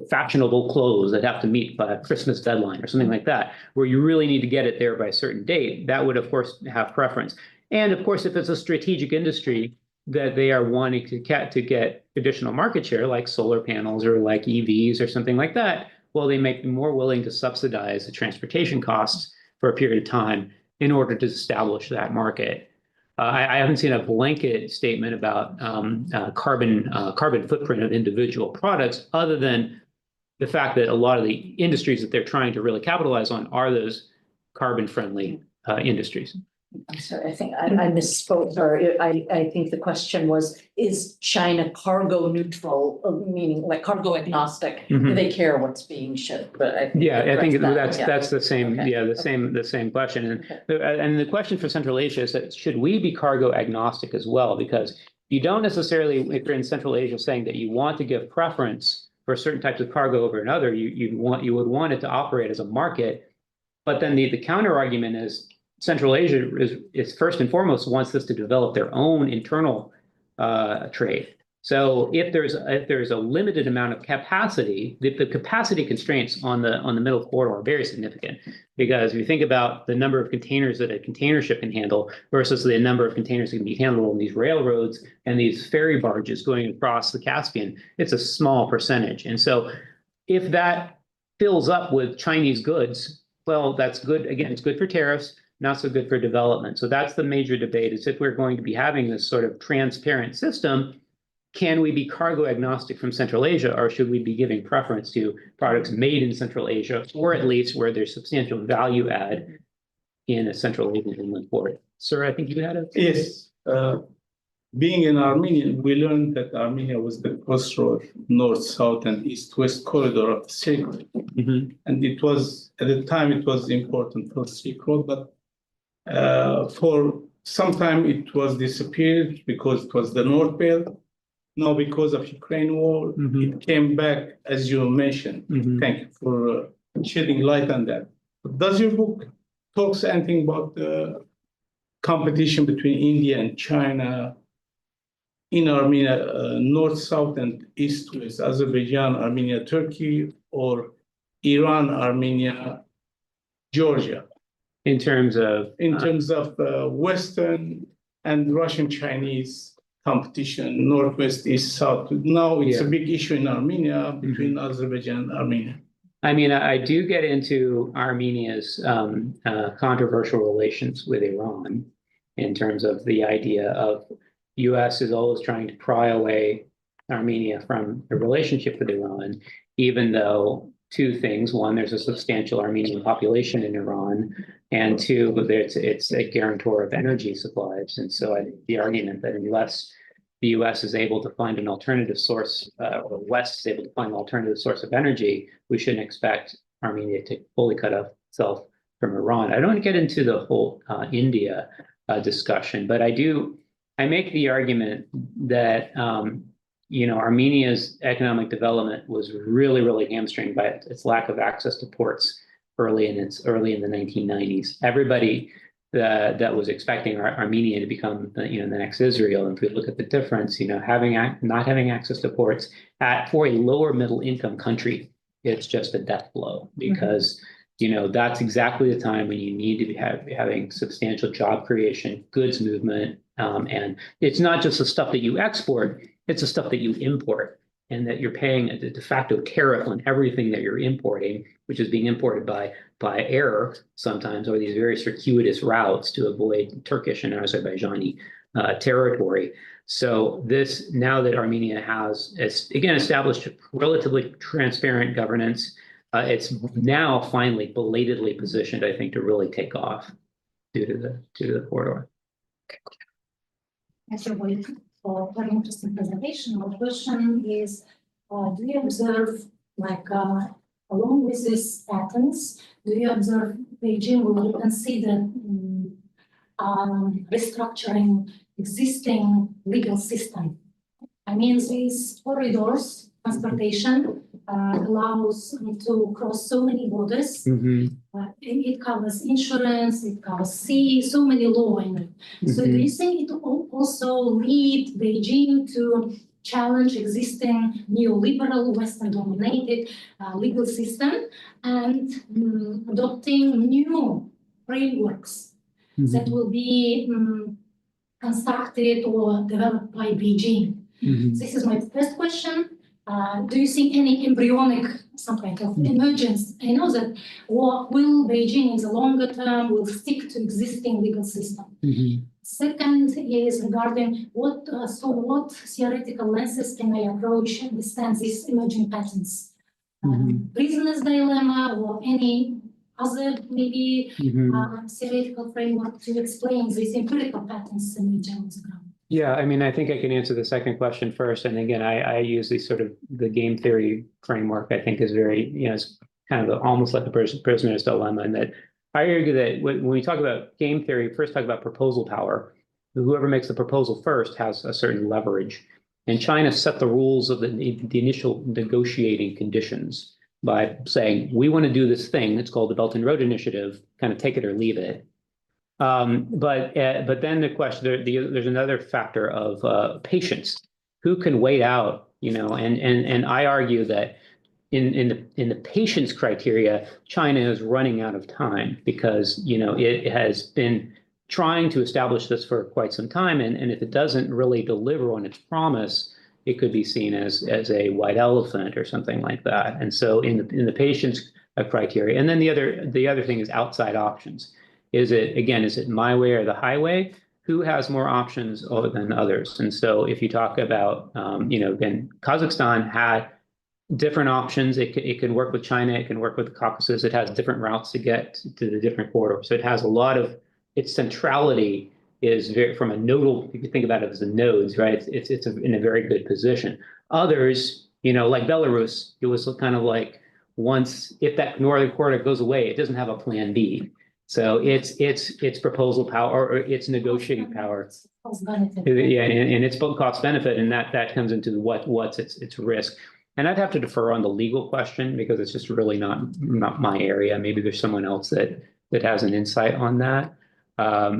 fashionable clothes that have to meet by a Christmas deadline or something like that, where you really need to get it there by a certain date. That would, of course, have preference. And of course, if it's a strategic industry that they are wanting to get additional market share, like solar panels or like EVs or something like that, well, they may be more willing to subsidize the transportation costs for a period of time in order to establish that market. I haven't seen a blanket statement about carbon footprint of individual products, other than the fact that a lot of the industries that they're trying to really capitalize on are those carbon-friendly industries. I'm sorry, I think I misspoke, or I think the question was, is China cargo neutral, meaning like cargo agnostic? Do they care what's being shipped? But I think that's the same, Okay. the same question. And the question for Central Asia is that should we be cargo agnostic as well? Because you don't necessarily, if you're in Central Asia saying that you want to give preference for certain types of cargo over another, you would want it to operate as a market. But then the counter argument is Central Asia is first and foremost wants this to develop their own internal trade. So if there's a limited amount of capacity, the capacity constraints on the middle corridor are very significant, because if you think about the number of containers that a container ship can handle versus the number of containers that can be handled on these railroads and these ferry barges going across the Caspian, it's a small percentage. And so if that fills up with Chinese goods, well, that's good. Again, it's good for tariffs, not so good for development. So that's the major debate, is if we're going to be having this sort of transparent system, can we be cargo agnostic from Central Asia, or should we be giving preference to products made in Central Asia, or at least where there's substantial value add in a Central Asian inland port? Sir, I think you had a... Yes. Being in Armenia, we learned that Armenia was the crossroad, north, south, and east-west corridor of the Silk Road. And it was, at the time, it was important for the Silk Road, but for some time it was disappeared because it was the North Belt. Now, because of Ukraine war, it came back, as you mentioned. Thank you for shedding light on that. Does your book talks anything about the competition between India and China in Armenia, north, south, and east, west, Azerbaijan, Armenia, Turkey, or Iran, Armenia, Georgia? In terms of Western and Russian Chinese competition, northwest, east, south. Now it's a big issue in Armenia between Azerbaijan and Armenia. I mean, I do get into Armenia's controversial relations with Iran, in terms of the idea of U.S. is always trying to pry away Armenia from a relationship with Iran, even though two things: one, there's a substantial Armenian population in Iran, and two, it's a guarantor of energy supplies. And so I think the argument that unless the U.S. is able to find an alternative source, or the West is able to find an alternative source of energy, we shouldn't expect Armenia to fully cut off itself from Iran. I don't want to get into the whole India discussion, but I make the argument that Armenia's economic development was really, really hamstringed by its lack of access to ports early in the 1990s. Everybody that was expecting Armenia to become the next Israel, and if we look at the difference, not having access to ports for a lower middle income country, it's just a death blow, because that's exactly the time when you need to be having substantial job creation, goods movement, and it's not just the stuff that you export, it's the stuff that you import, and that you're paying a de facto tariff on everything that you're importing, which is being imported by air sometimes, or these very circuitous routes to avoid Turkish and Azerbaijani territory. So now that Armenia has, again, established relatively transparent governance, it's now finally belatedly positioned, I think, to really take off. due to the corridor. Thank you for very interesting presentation. My question is, do you observe, like, along with these patterns, do you observe Beijing will consider restructuring existing legal system? I mean, these corridors, transportation allows to cross so many borders. It covers insurance, it covers sea, so many law in it. So do you think it will also lead Beijing to challenge existing neoliberal, Western-dominated legal system and adopting new frameworks that will be constructed or developed by Beijing? This is my first question. Do you see any embryonic, some kind of emergence? I know that, or will Beijing in the longer term will stick to existing legal system? Second is regarding what theoretical lenses can I approach and understand these emerging patterns? Prisoner's dilemma or any other maybe theoretical framework to explain these empirical patterns emerging on the ground? Yeah, I mean, I think I can answer the second question first. And again, I use the sort of the game theory framework, I think is very, it's kind of almost like a prisoner's dilemma. And that I argue that when we talk about game theory, first talk about proposal power. Whoever makes the proposal first has a certain leverage. And China set the rules of the initial negotiating conditions by saying, we want to do this thing. It's called the Belt and Road Initiative, kind of take it or leave it. But then the question, there's another factor of patience. Who can wait out, and I argue that in the patience criteria, China is running out of time because, it has been trying to establish this for quite some time. And if it doesn't really deliver on its promise, it could be seen as a white elephant or something like that. And so in the patience criteria, and then the other thing is outside options. Is it my way or the highway? Who has more options than others? And so if you talk about, again, Kazakhstan had different options. It can work with China. It can work with the Caucasus. It has different routes to get to the different corridors. So it has a lot of its centrality is very, from a nodal, if you think about it as the nodes, right? It's in a very good position. Others, like Belarus, it was kind of like if that northern corridor goes away, it doesn't have a plan B. So it's proposal power or its negotiating power. Yeah, and it's both cost benefit, and that comes into what's its risk. And I'd have to defer on the legal question because it's just really not my area. Maybe there's someone else that has an insight on that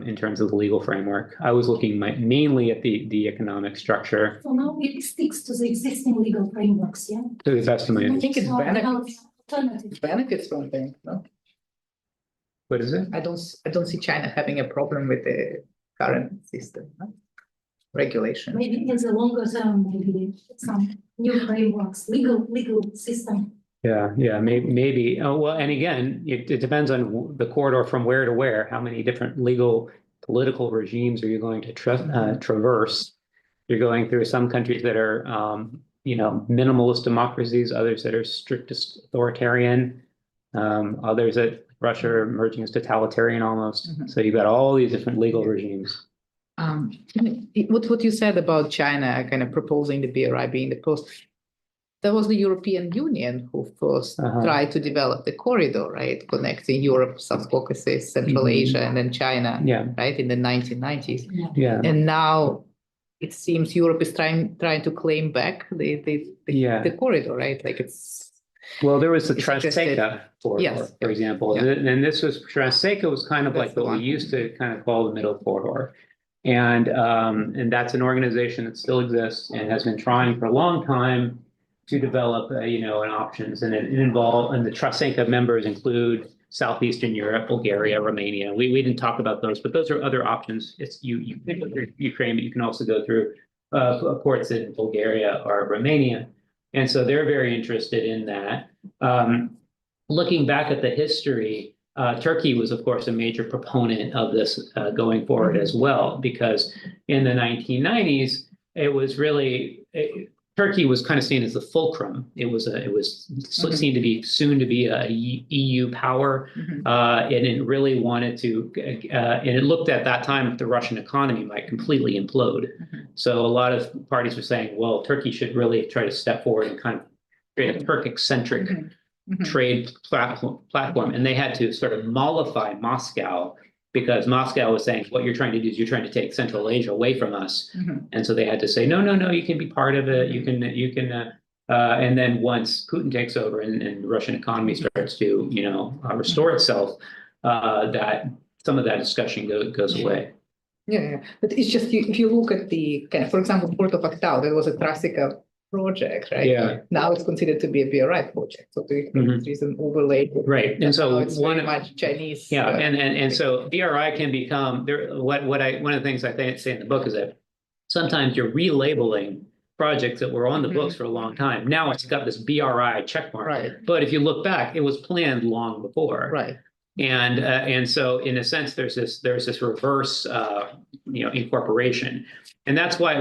in terms of the legal framework. I was looking mainly at the economic structure. So now it sticks to the existing legal frameworks, yeah? To the best of my I think it benefits from them, no? What is it? I don't see China having a problem with the current system, no? Regulation. Maybe in the longer term, maybe some new frameworks, legal system. Yeah, maybe. Oh, well, and again, it depends on the corridor from where to where. How many different legal political regimes are you going to traverse? You're going through some countries that are, minimalist democracies, others that are strictest authoritarian, others that Russia are emerging as totalitarian almost. So you've got all these different legal regimes. What you said about China kind of proposing the BRI being the post, that was the European Union who first tried to develop the corridor, right? Connecting Europe, South Caucasus, Central Asia, and then China, right? In the 1990s. Yeah. And now it seems Europe is trying to claim back the corridor, right? Like well, there was the Transnational corridor, for example. And this was, Transnational was kind of like what we used to kind of call the middle corridor. And that's an organization that still exists and has been trying for a long time to develop, an options. And the Transnational members include Southeastern Europe, Bulgaria, Romania. We didn't talk about those, but those are other options. It's you pick up Ukraine, but you can also go through ports in Bulgaria or Romania. And so they're very interested in that. Looking back at the history, Turkey was, of course, a major proponent of this going forward as well, because in the 1990s, it was really Turkey was kind of seen as the fulcrum. It was seen to be soon to be a EU power, and it really wanted to, and it looked at that time that the Russian economy might completely implode. So a lot of parties were saying, well, Turkey should really try to step forward and kind of create a Turkic-centric trade platform, and they had to sort of mollify Moscow, because Moscow was saying, what you're trying to do is you're trying to take Central Asia away from us. And so they had to say, no, you can be part of it. You can, and then once Putin takes over and the Russian economy starts to, restore itself, that some of that discussion goes away. Yeah, but it's just, if you look at the, for example, Port of Aktau, that was a Trasica project, right? Yeah. Now it's considered to be a BRI project, so there is an overlay. Right, and so it's very much Chinese. Yeah, and so BRI can become there. One of the things I say in the book is that sometimes you're relabeling projects that were on the books for a long time. Now it's got this BRI checkmark. Right. But if you look back, it was planned long before. Right. And so in a sense, there's this reverse incorporation. And that's why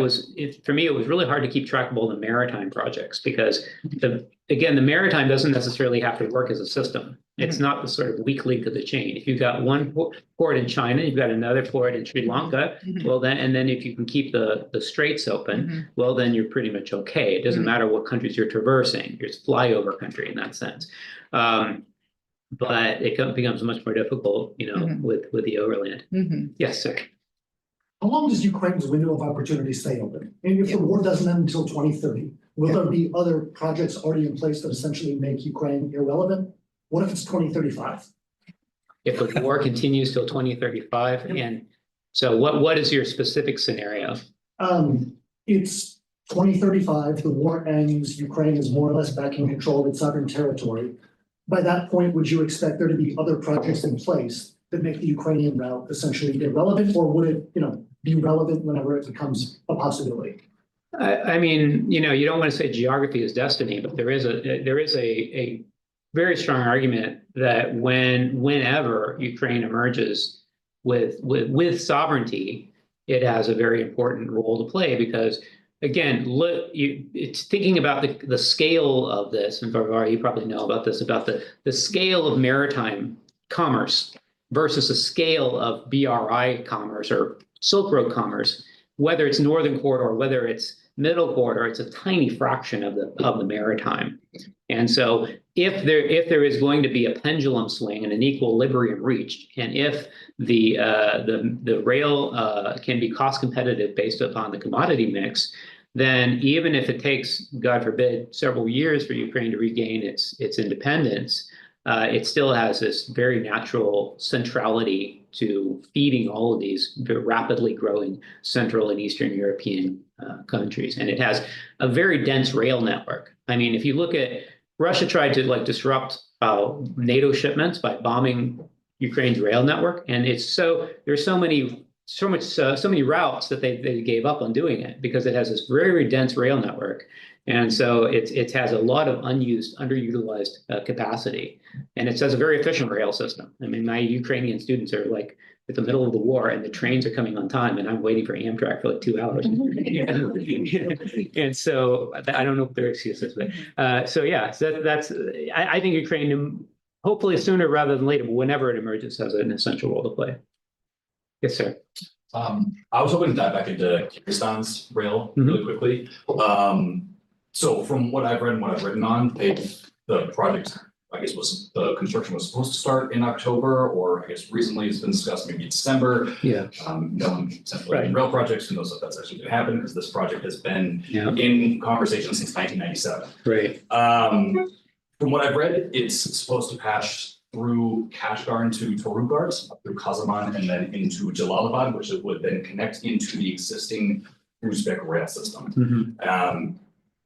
for me, it was really hard to keep track of all the maritime projects, because the maritime doesn't necessarily have to work as a system. It's not the sort of weak link of the chain. If you've got one port in China, you've got another port in Sri Lanka, well then if you can keep the straits open, well then you're pretty much okay. It doesn't matter what countries you're traversing. You're a flyover country in that sense. But it becomes much more difficult, with the overland. Yes, sir. How long does Ukraine's window of opportunity stay open? And if the war doesn't end until 2030, will there be other projects already in place that essentially make Ukraine irrelevant? What if it's 2035? If the war continues till 2035, and so what is your specific scenario? It's 2035, the war ends, Ukraine is more or less back in control of its sovereign territory. By that point, would you expect there to be other projects in place that make the Ukrainian route essentially irrelevant, or would it, be relevant whenever it becomes a possibility? I mean, you don't want to say geography is destiny, but there is a very strong argument that whenever Ukraine emerges with sovereignty, it has a very important role to play, because again, it's thinking about the scale of this, and Varvara, you probably know about this, about the scale of maritime commerce versus the scale of BRI commerce or Silk Road commerce. Whether it's Northern Corridor, whether it's Middle Corridor, it's a tiny fraction of the maritime. And so if there is going to be a pendulum swing and an equilibrium reached, and if the rail can be cost competitive based upon the commodity mix, then even if it takes, God forbid, several years for Ukraine to regain its independence, it still has this very natural centrality to feeding all of these rapidly growing Central and Eastern European countries. And it has a very dense rail network. I mean, if you look at, Russia tried to disrupt NATO shipments by bombing Ukraine's rail network. And there's so many routes that they gave up on doing it, because it has this very, very dense rail network. And so it has a lot of underutilized capacity, and it has a very efficient rail system. I mean, my Ukrainian students are like at the middle of the war, and the trains are coming on time, and I'm waiting for Amtrak for like 2 hours. And so I don't know if there are excuses, but I think Ukraine, hopefully sooner rather than later, but whenever it emerges, has an essential role to play. Yes, sir. I was hoping to dive back into Kyrgyzstan's rail really quickly. So from what I've read and what I've written on, the project, I guess, the construction was supposed to start in October, or I guess recently it's been discussed maybe December. Yeah. No one centrally rail projects, who knows if that's actually going to happen, because this project has been in conversation since 1997. Right. From what I've read, it's supposed to pass through Kashgar into Torugars, through Kazaman, and then into Jalalabad, which would then connect into the existing Uzbek rail system.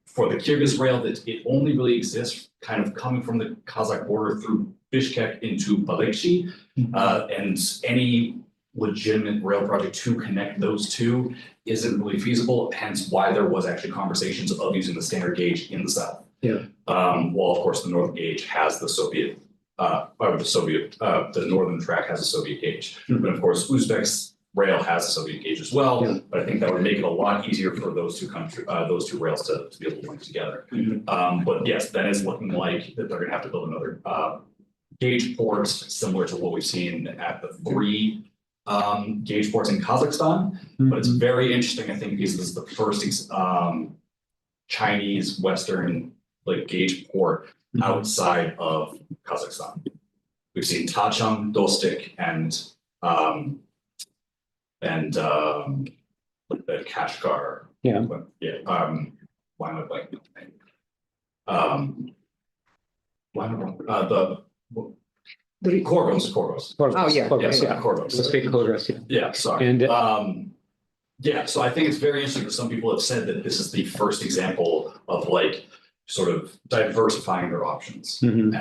For the Kyrgyz rail, that it only really exists kind of coming from the Kazakh border through Bishkek into Balikshi, and any legitimate rail project to connect those two isn't really feasible, hence why there was actually conversations of using the standard gauge in the south. Yeah. While of course the northern gauge has the the northern track has a Soviet gauge. But of course, Uzbeks rail has a subject gauge as well, Yeah. but I think that would make it a lot easier for those those two rails to be able to link together. But yes, that is looking like that they're gonna have to build another gauge port similar to what we've seen at the 3 gauge ports in Kazakhstan. But it's very interesting, I think, because this is the first Chinese Western like gauge port outside of Kazakhstan. We've seen Tachang, Dostik, and like the Kashgar. Yeah. Why am I blanking? Why am I the Korgos. Oh, yeah. Korgos. Let's take Korgos, yeah. Yeah, sorry. And yeah, so I think it's very interesting that some people have said that this is the first example of like sort of diversifying their options. And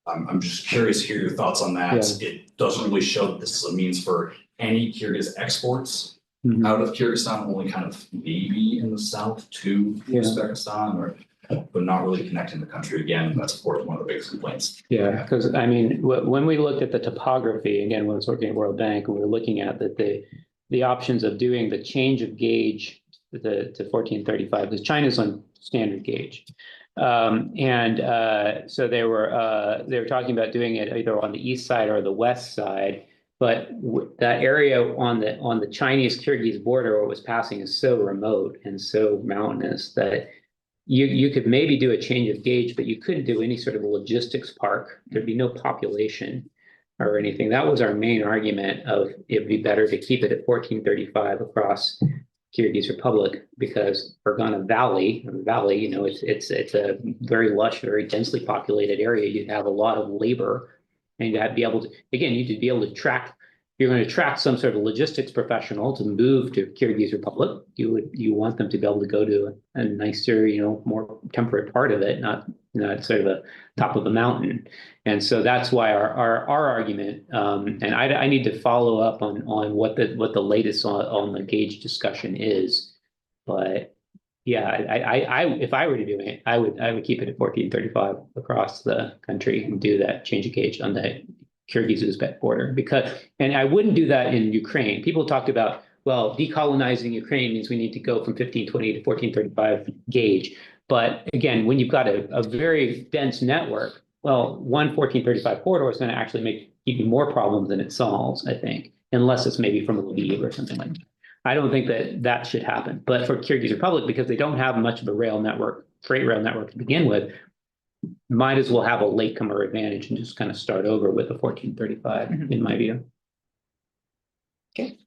I'm just curious to hear your thoughts on that. Yeah. It doesn't really show that this is a means for any Kyrgyz exports out of Kyrgyzstan, only kind of maybe in the south to Uzbekistan, or but not really connecting the country again. That's of course one of the biggest complaints. Yeah, because I mean, when we looked at the topography, again, when I was working at World Bank, we were looking at that the options of doing the change of gauge to 1435, because China's on standard gauge. So they were talking about doing it either on the east side or the west side, but that area on the Chinese-Kyrgyz border where it was passing is so remote and so mountainous that you could maybe do a change of gauge, but you couldn't do any sort of logistics park. There'd be no population or anything. That was our main argument of it'd be better to keep it at 1435 across Kyrgyz Republic, because Fergana Valley, you know, it's a very lush, very densely populated area. You'd have a lot of labor, and you'd be able to, again, you'd be able to track. You're going to attract some sort of logistics professional to move to Kyrgyz Republic. You want them to be able to go to a nicer, you know, more temperate part of it, not sort of the top of the mountain. And so that's why our argument. And I need to follow up on what the latest on the gauge discussion is. But yeah, I if I were to do it, I would keep it at 1435 across the country and do that change of gauge on the Kyrgyz-Uzbek border, and I wouldn't do that in Ukraine. People talked about, well, decolonizing Ukraine means we need to go from 1520 to 1435 gauge. But again, when you've got a very dense network, well, 1435 corridor is going to actually give you more problems than it solves, I think, unless it's maybe from Lviv or something like that. I don't think that should happen. But for Kyrgyz Republic, because they don't have much of a rail network, freight rail network to begin with, might as well have a latecomer advantage and just kind of start over with a 1435, in my view. Okay.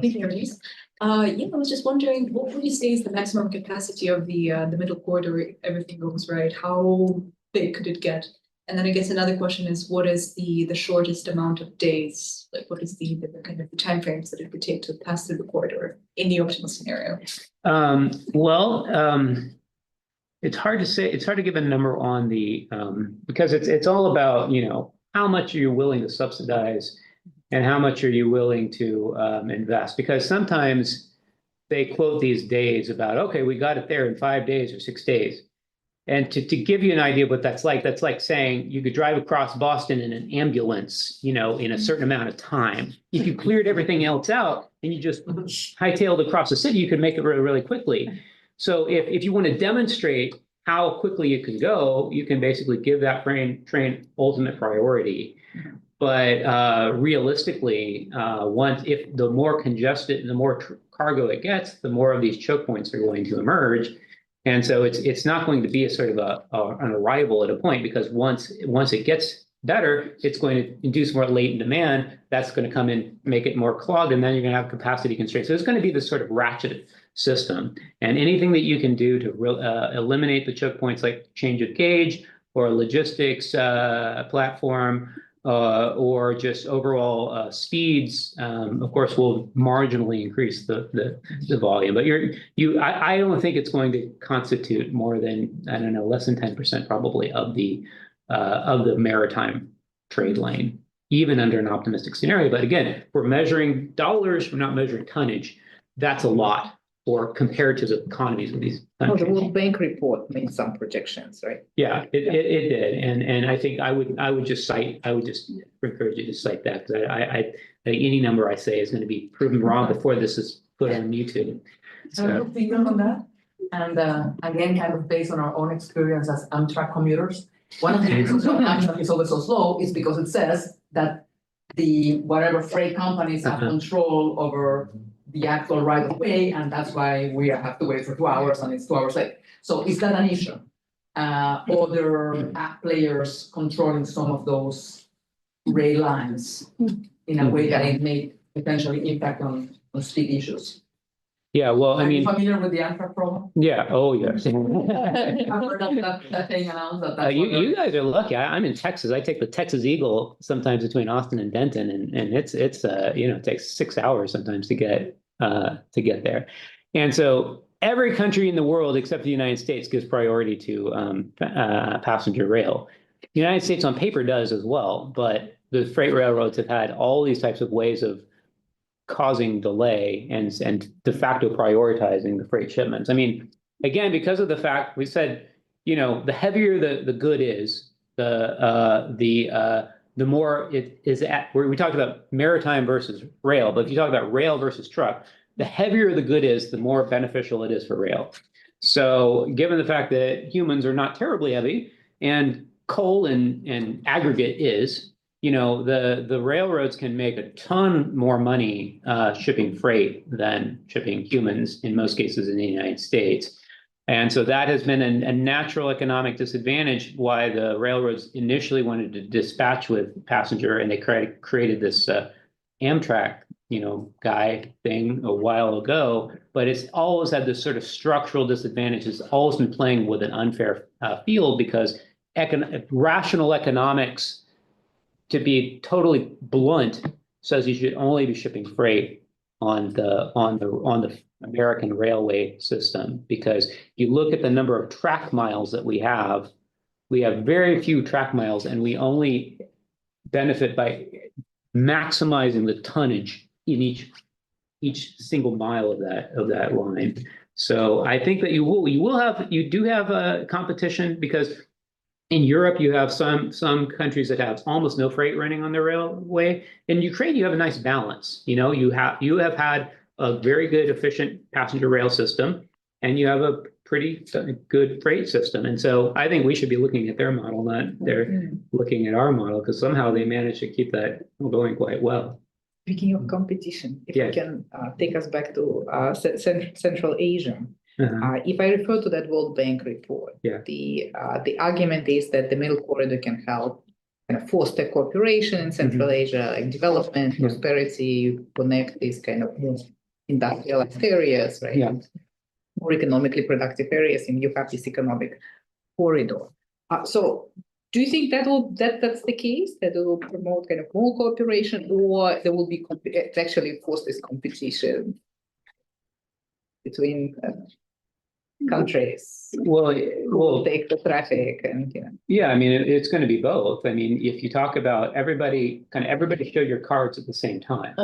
Thank you, Ernest. I was just wondering, what would you say is the maximum capacity of the middle corridor if everything goes right? How big could it get? And then I guess another question is, what is the shortest amount of days? Like, what is the kind of the timeframes that it would take to pass through the corridor in the optimal scenario? It's hard to say. It's hard to give a number on the because it's all about, you know, how much are you willing to subsidize and how much are you willing to invest? Because sometimes they quote these days about, okay, we got it there in 5 days or 6 days. And to give you an idea of what that's like saying you could drive across Boston in an ambulance, you know, in a certain amount of time. If you cleared everything else out and you just hightailed across the city, you could make it really, really quickly. So if you want to demonstrate how quickly you can go, you can basically give that train ultimate priority. But realistically, if the more congested and the more cargo it gets, the more of these choke points are going to emerge. And so it's not going to be a sort of an arrival at a point, because once it gets better, it's going to induce more latent demand. That's going to come in, make it more clogged, and then you're going to have capacity constraints. So it's going to be this sort of ratchet system. And anything that you can do to eliminate the choke points, like change of gauge or a logistics platform, or just overall speeds, of course, will marginally increase the volume. But I don't think it's going to constitute more than, I don't know, less than 10% probably of the maritime trade lane, even under an optimistic scenario. But again, we're measuring dollars, we're not measuring tonnage. That's a lot. or compared to the economies of these Oh, the countries. World Bank report made some projections, right? Yeah, it did, and I think I would just encourage you to cite that, because I any number I say is going to be proven wrong before this is put on YouTube. So So, feedback on that, and again, kind of based on our own experience as Amtrak commuters, one of the reasons why Amtrak is always so slow is because it says that the whatever freight companies have control over the actual right of way, and that's why we have to wait for 2 hours and it's 2 hours late. So is that an issue? Other players controlling some of those rail lines in a way that it may potentially impact on speed issues. yeah, well, I Are you mean, familiar with the Amtrak problem? yeah, oh, yes. I've heard that thing announced that that's. what You they're- guys are lucky. I'm in Texas. I take the Texas Eagle sometimes between Austin and Denton, and it's it takes 6 hours sometimes to get there. And so every country in the world except the United States gives priority to passenger rail. The United States on paper does as well, but the freight railroads have had all these types of ways of causing delay and de facto prioritizing the freight shipments. I mean, again, because of the fact we said, the heavier the good is, the more it is at where we talked about maritime versus rail, but if you talk about rail versus truck, the heavier the good is, the more beneficial it is for rail. So given the fact that humans are not terribly heavy and coal and aggregate is, the railroads can make a ton more money shipping freight than shipping humans in most cases in the United States. And so that has been a natural economic disadvantage why the railroads initially wanted to dispatch with passenger, and they created this Amtrak, guy thing a while ago, but it's always had this sort of structural disadvantage. It's always been playing with an unfair field because rational economics, to be totally blunt, says you should only be shipping freight on the American railway system, because you look at the number of track miles that we have very few track miles, and we only benefit by maximizing the tonnage in each single mile of that line. So I think that you do have a competition, because in Europe, you have some countries that have almost no freight running on their railway. In Ukraine, you have a nice balance. You have had a very good, efficient passenger rail system, and you have a pretty good freight system. And so I think we should be looking at their model, not they're looking at our model, because somehow they managed to keep that going quite well. Speaking of competition, if Yeah. you can take us back to Central Asia. Uh-huh. If I refer to that World Bank report, Yeah. the argument is that the middle corridor can help kind of foster cooperation in Central Asia, like development, Yeah. prosperity, connect these kind of more industrialized areas, right? Yeah. More economically productive areas, and you have this economic corridor. So do you think that's the case, that it will promote kind of more cooperation, or there will be actually force this competition between countries? Well, Take the traffic and yeah, I mean, it's going to be both. I mean, if you talk about everybody show your cards at the same time.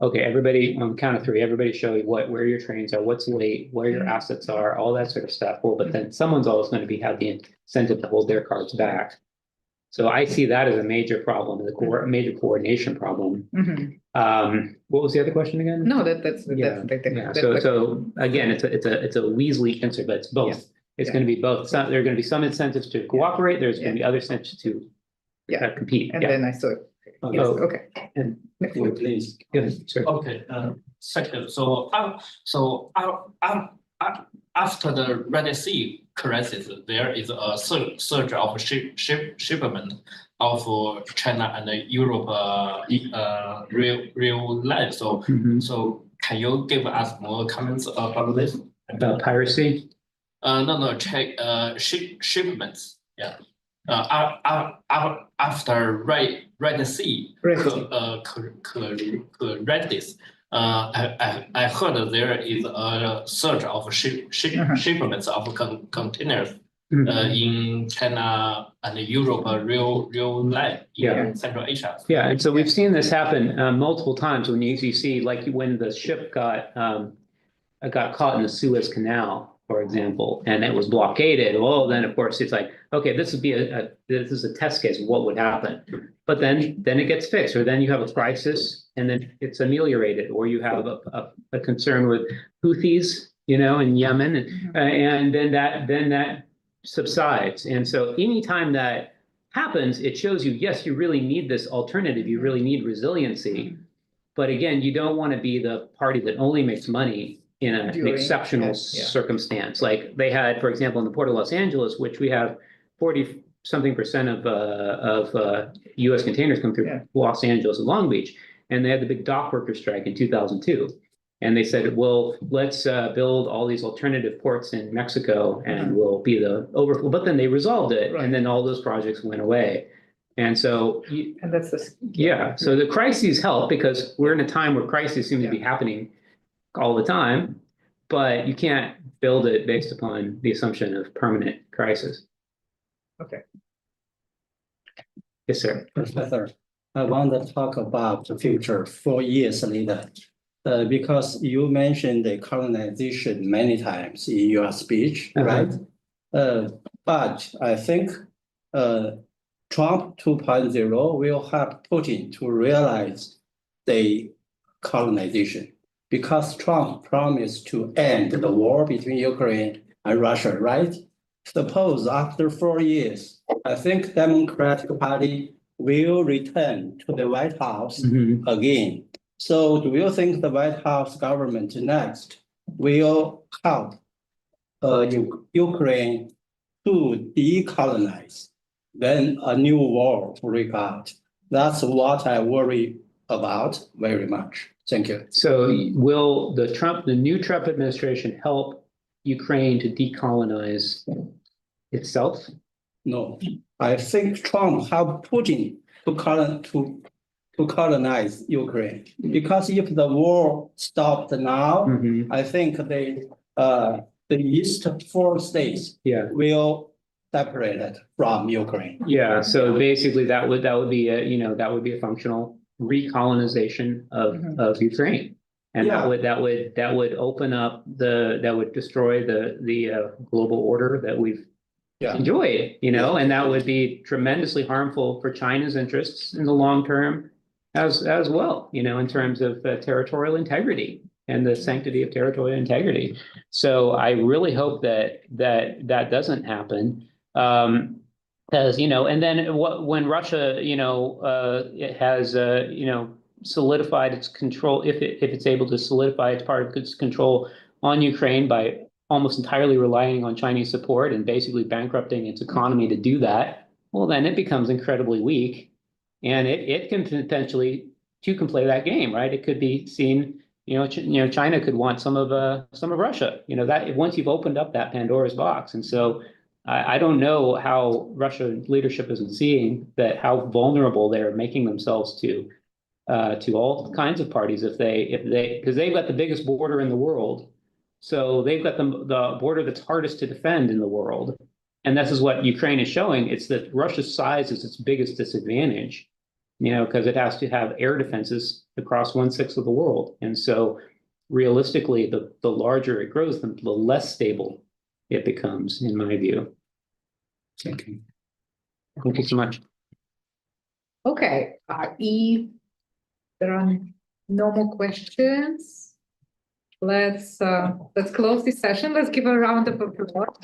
Okay, everybody on the count of three, everybody show you where your trains are, what's late, where your assets are, all that sort of stuff. Well, but then someone's always going to have the incentive to hold their cards back. So I see that as a major problem, a major coordination problem. What was the other question again? No, that's So again, it's a Weasley answer, but it's both. Yeah. It's going to be both. There are going to be some incentives to cooperate. There's going to be other incentives to compete. And then I saw it. Yes, okay. And Please. sure. Okay, second, so after the Red Sea crisis, there is a surge of shipment of China and Europe rail line. So so can you give us more comments about this? About piracy? No, check shipments. Yeah. After Red Sea crisis, I heard there is a surge of shipments of containers in China and Europe rail line in Central Asia. Yeah, and so we've seen this happen multiple times when you see, like when the ship got got caught in the Suez Canal, for example, and it was blockaded, well, then of course it's like, okay, this would be this is a test case of what would happen. But then it gets fixed, or then you have a crisis and then it's ameliorated, or you have a concern with Houthis, in Yemen, and then that subsides. And so anytime that happens, it shows you, yes, you really need this alternative, you really need resiliency. But again, you don't want to be the party that only makes money in an exceptional circumstance. Like they had, for example, in the Port of Los Angeles, which we have 40-something% of US containers come through Los Angeles and Long Beach. And they had the big dock worker strike in 2002. And they said, well, let's build all these alternative ports in Mexico and we'll be the overflow. But then they resolved it, and then all those projects went away. And so, and that's so the crises help because we're in a time where crises seem to be happening all the time, but you can't build it based upon the assumption of permanent crisis. Okay. Yes, sir. Professor, I want to talk about the future 4 years later. Because you mentioned the colonization many times in your speech, right? But I think Trump 2.0 will help Putin to realize the colonization, because Trump promised to end the war between Ukraine and Russia, right? Suppose after 4 years, I think Democratic Party will return to the White House again. So do you think the White House government next will help Ukraine to decolonize? Then a new war will break out. That's what I worry about very much. Thank you. So will the new Trump administration help Ukraine to decolonize itself? No, I think Trump helped Putin to colonize Ukraine, because if the war stopped now, I think the East 4 states will separate it from Ukraine. Yeah. So basically, that would be a functional recolonization of Ukraine, and that would open up that would destroy the global order that we've enjoyed, and that would be tremendously harmful for China's interests in the long term, as well, in terms of territorial integrity and the sanctity of territorial integrity. So I really hope that doesn't happen. As and then when Russia, it has solidified its control, if it's able to solidify its part of its control on Ukraine by almost entirely relying on Chinese support and basically bankrupting its economy to do that, well, then it becomes incredibly weak, and it can potentially play that game, right? It could be seen, China could want some of Russia, that once you've opened up that Pandora's box. And so I don't know how Russian leadership isn't seeing that, how vulnerable they're making themselves to all kinds of parties if they because they've got the biggest border in the world. So they've got the border that's hardest to defend in the world. And this is what Ukraine is showing. It's that Russia's size is its biggest disadvantage, because it has to have air defenses across 1/6 of the world. And so realistically, the larger it grows, the less stable it becomes, in my view. Thank you. Thank you so much. Okay, if there are no more questions, let's close this session. Let's give a round of applause.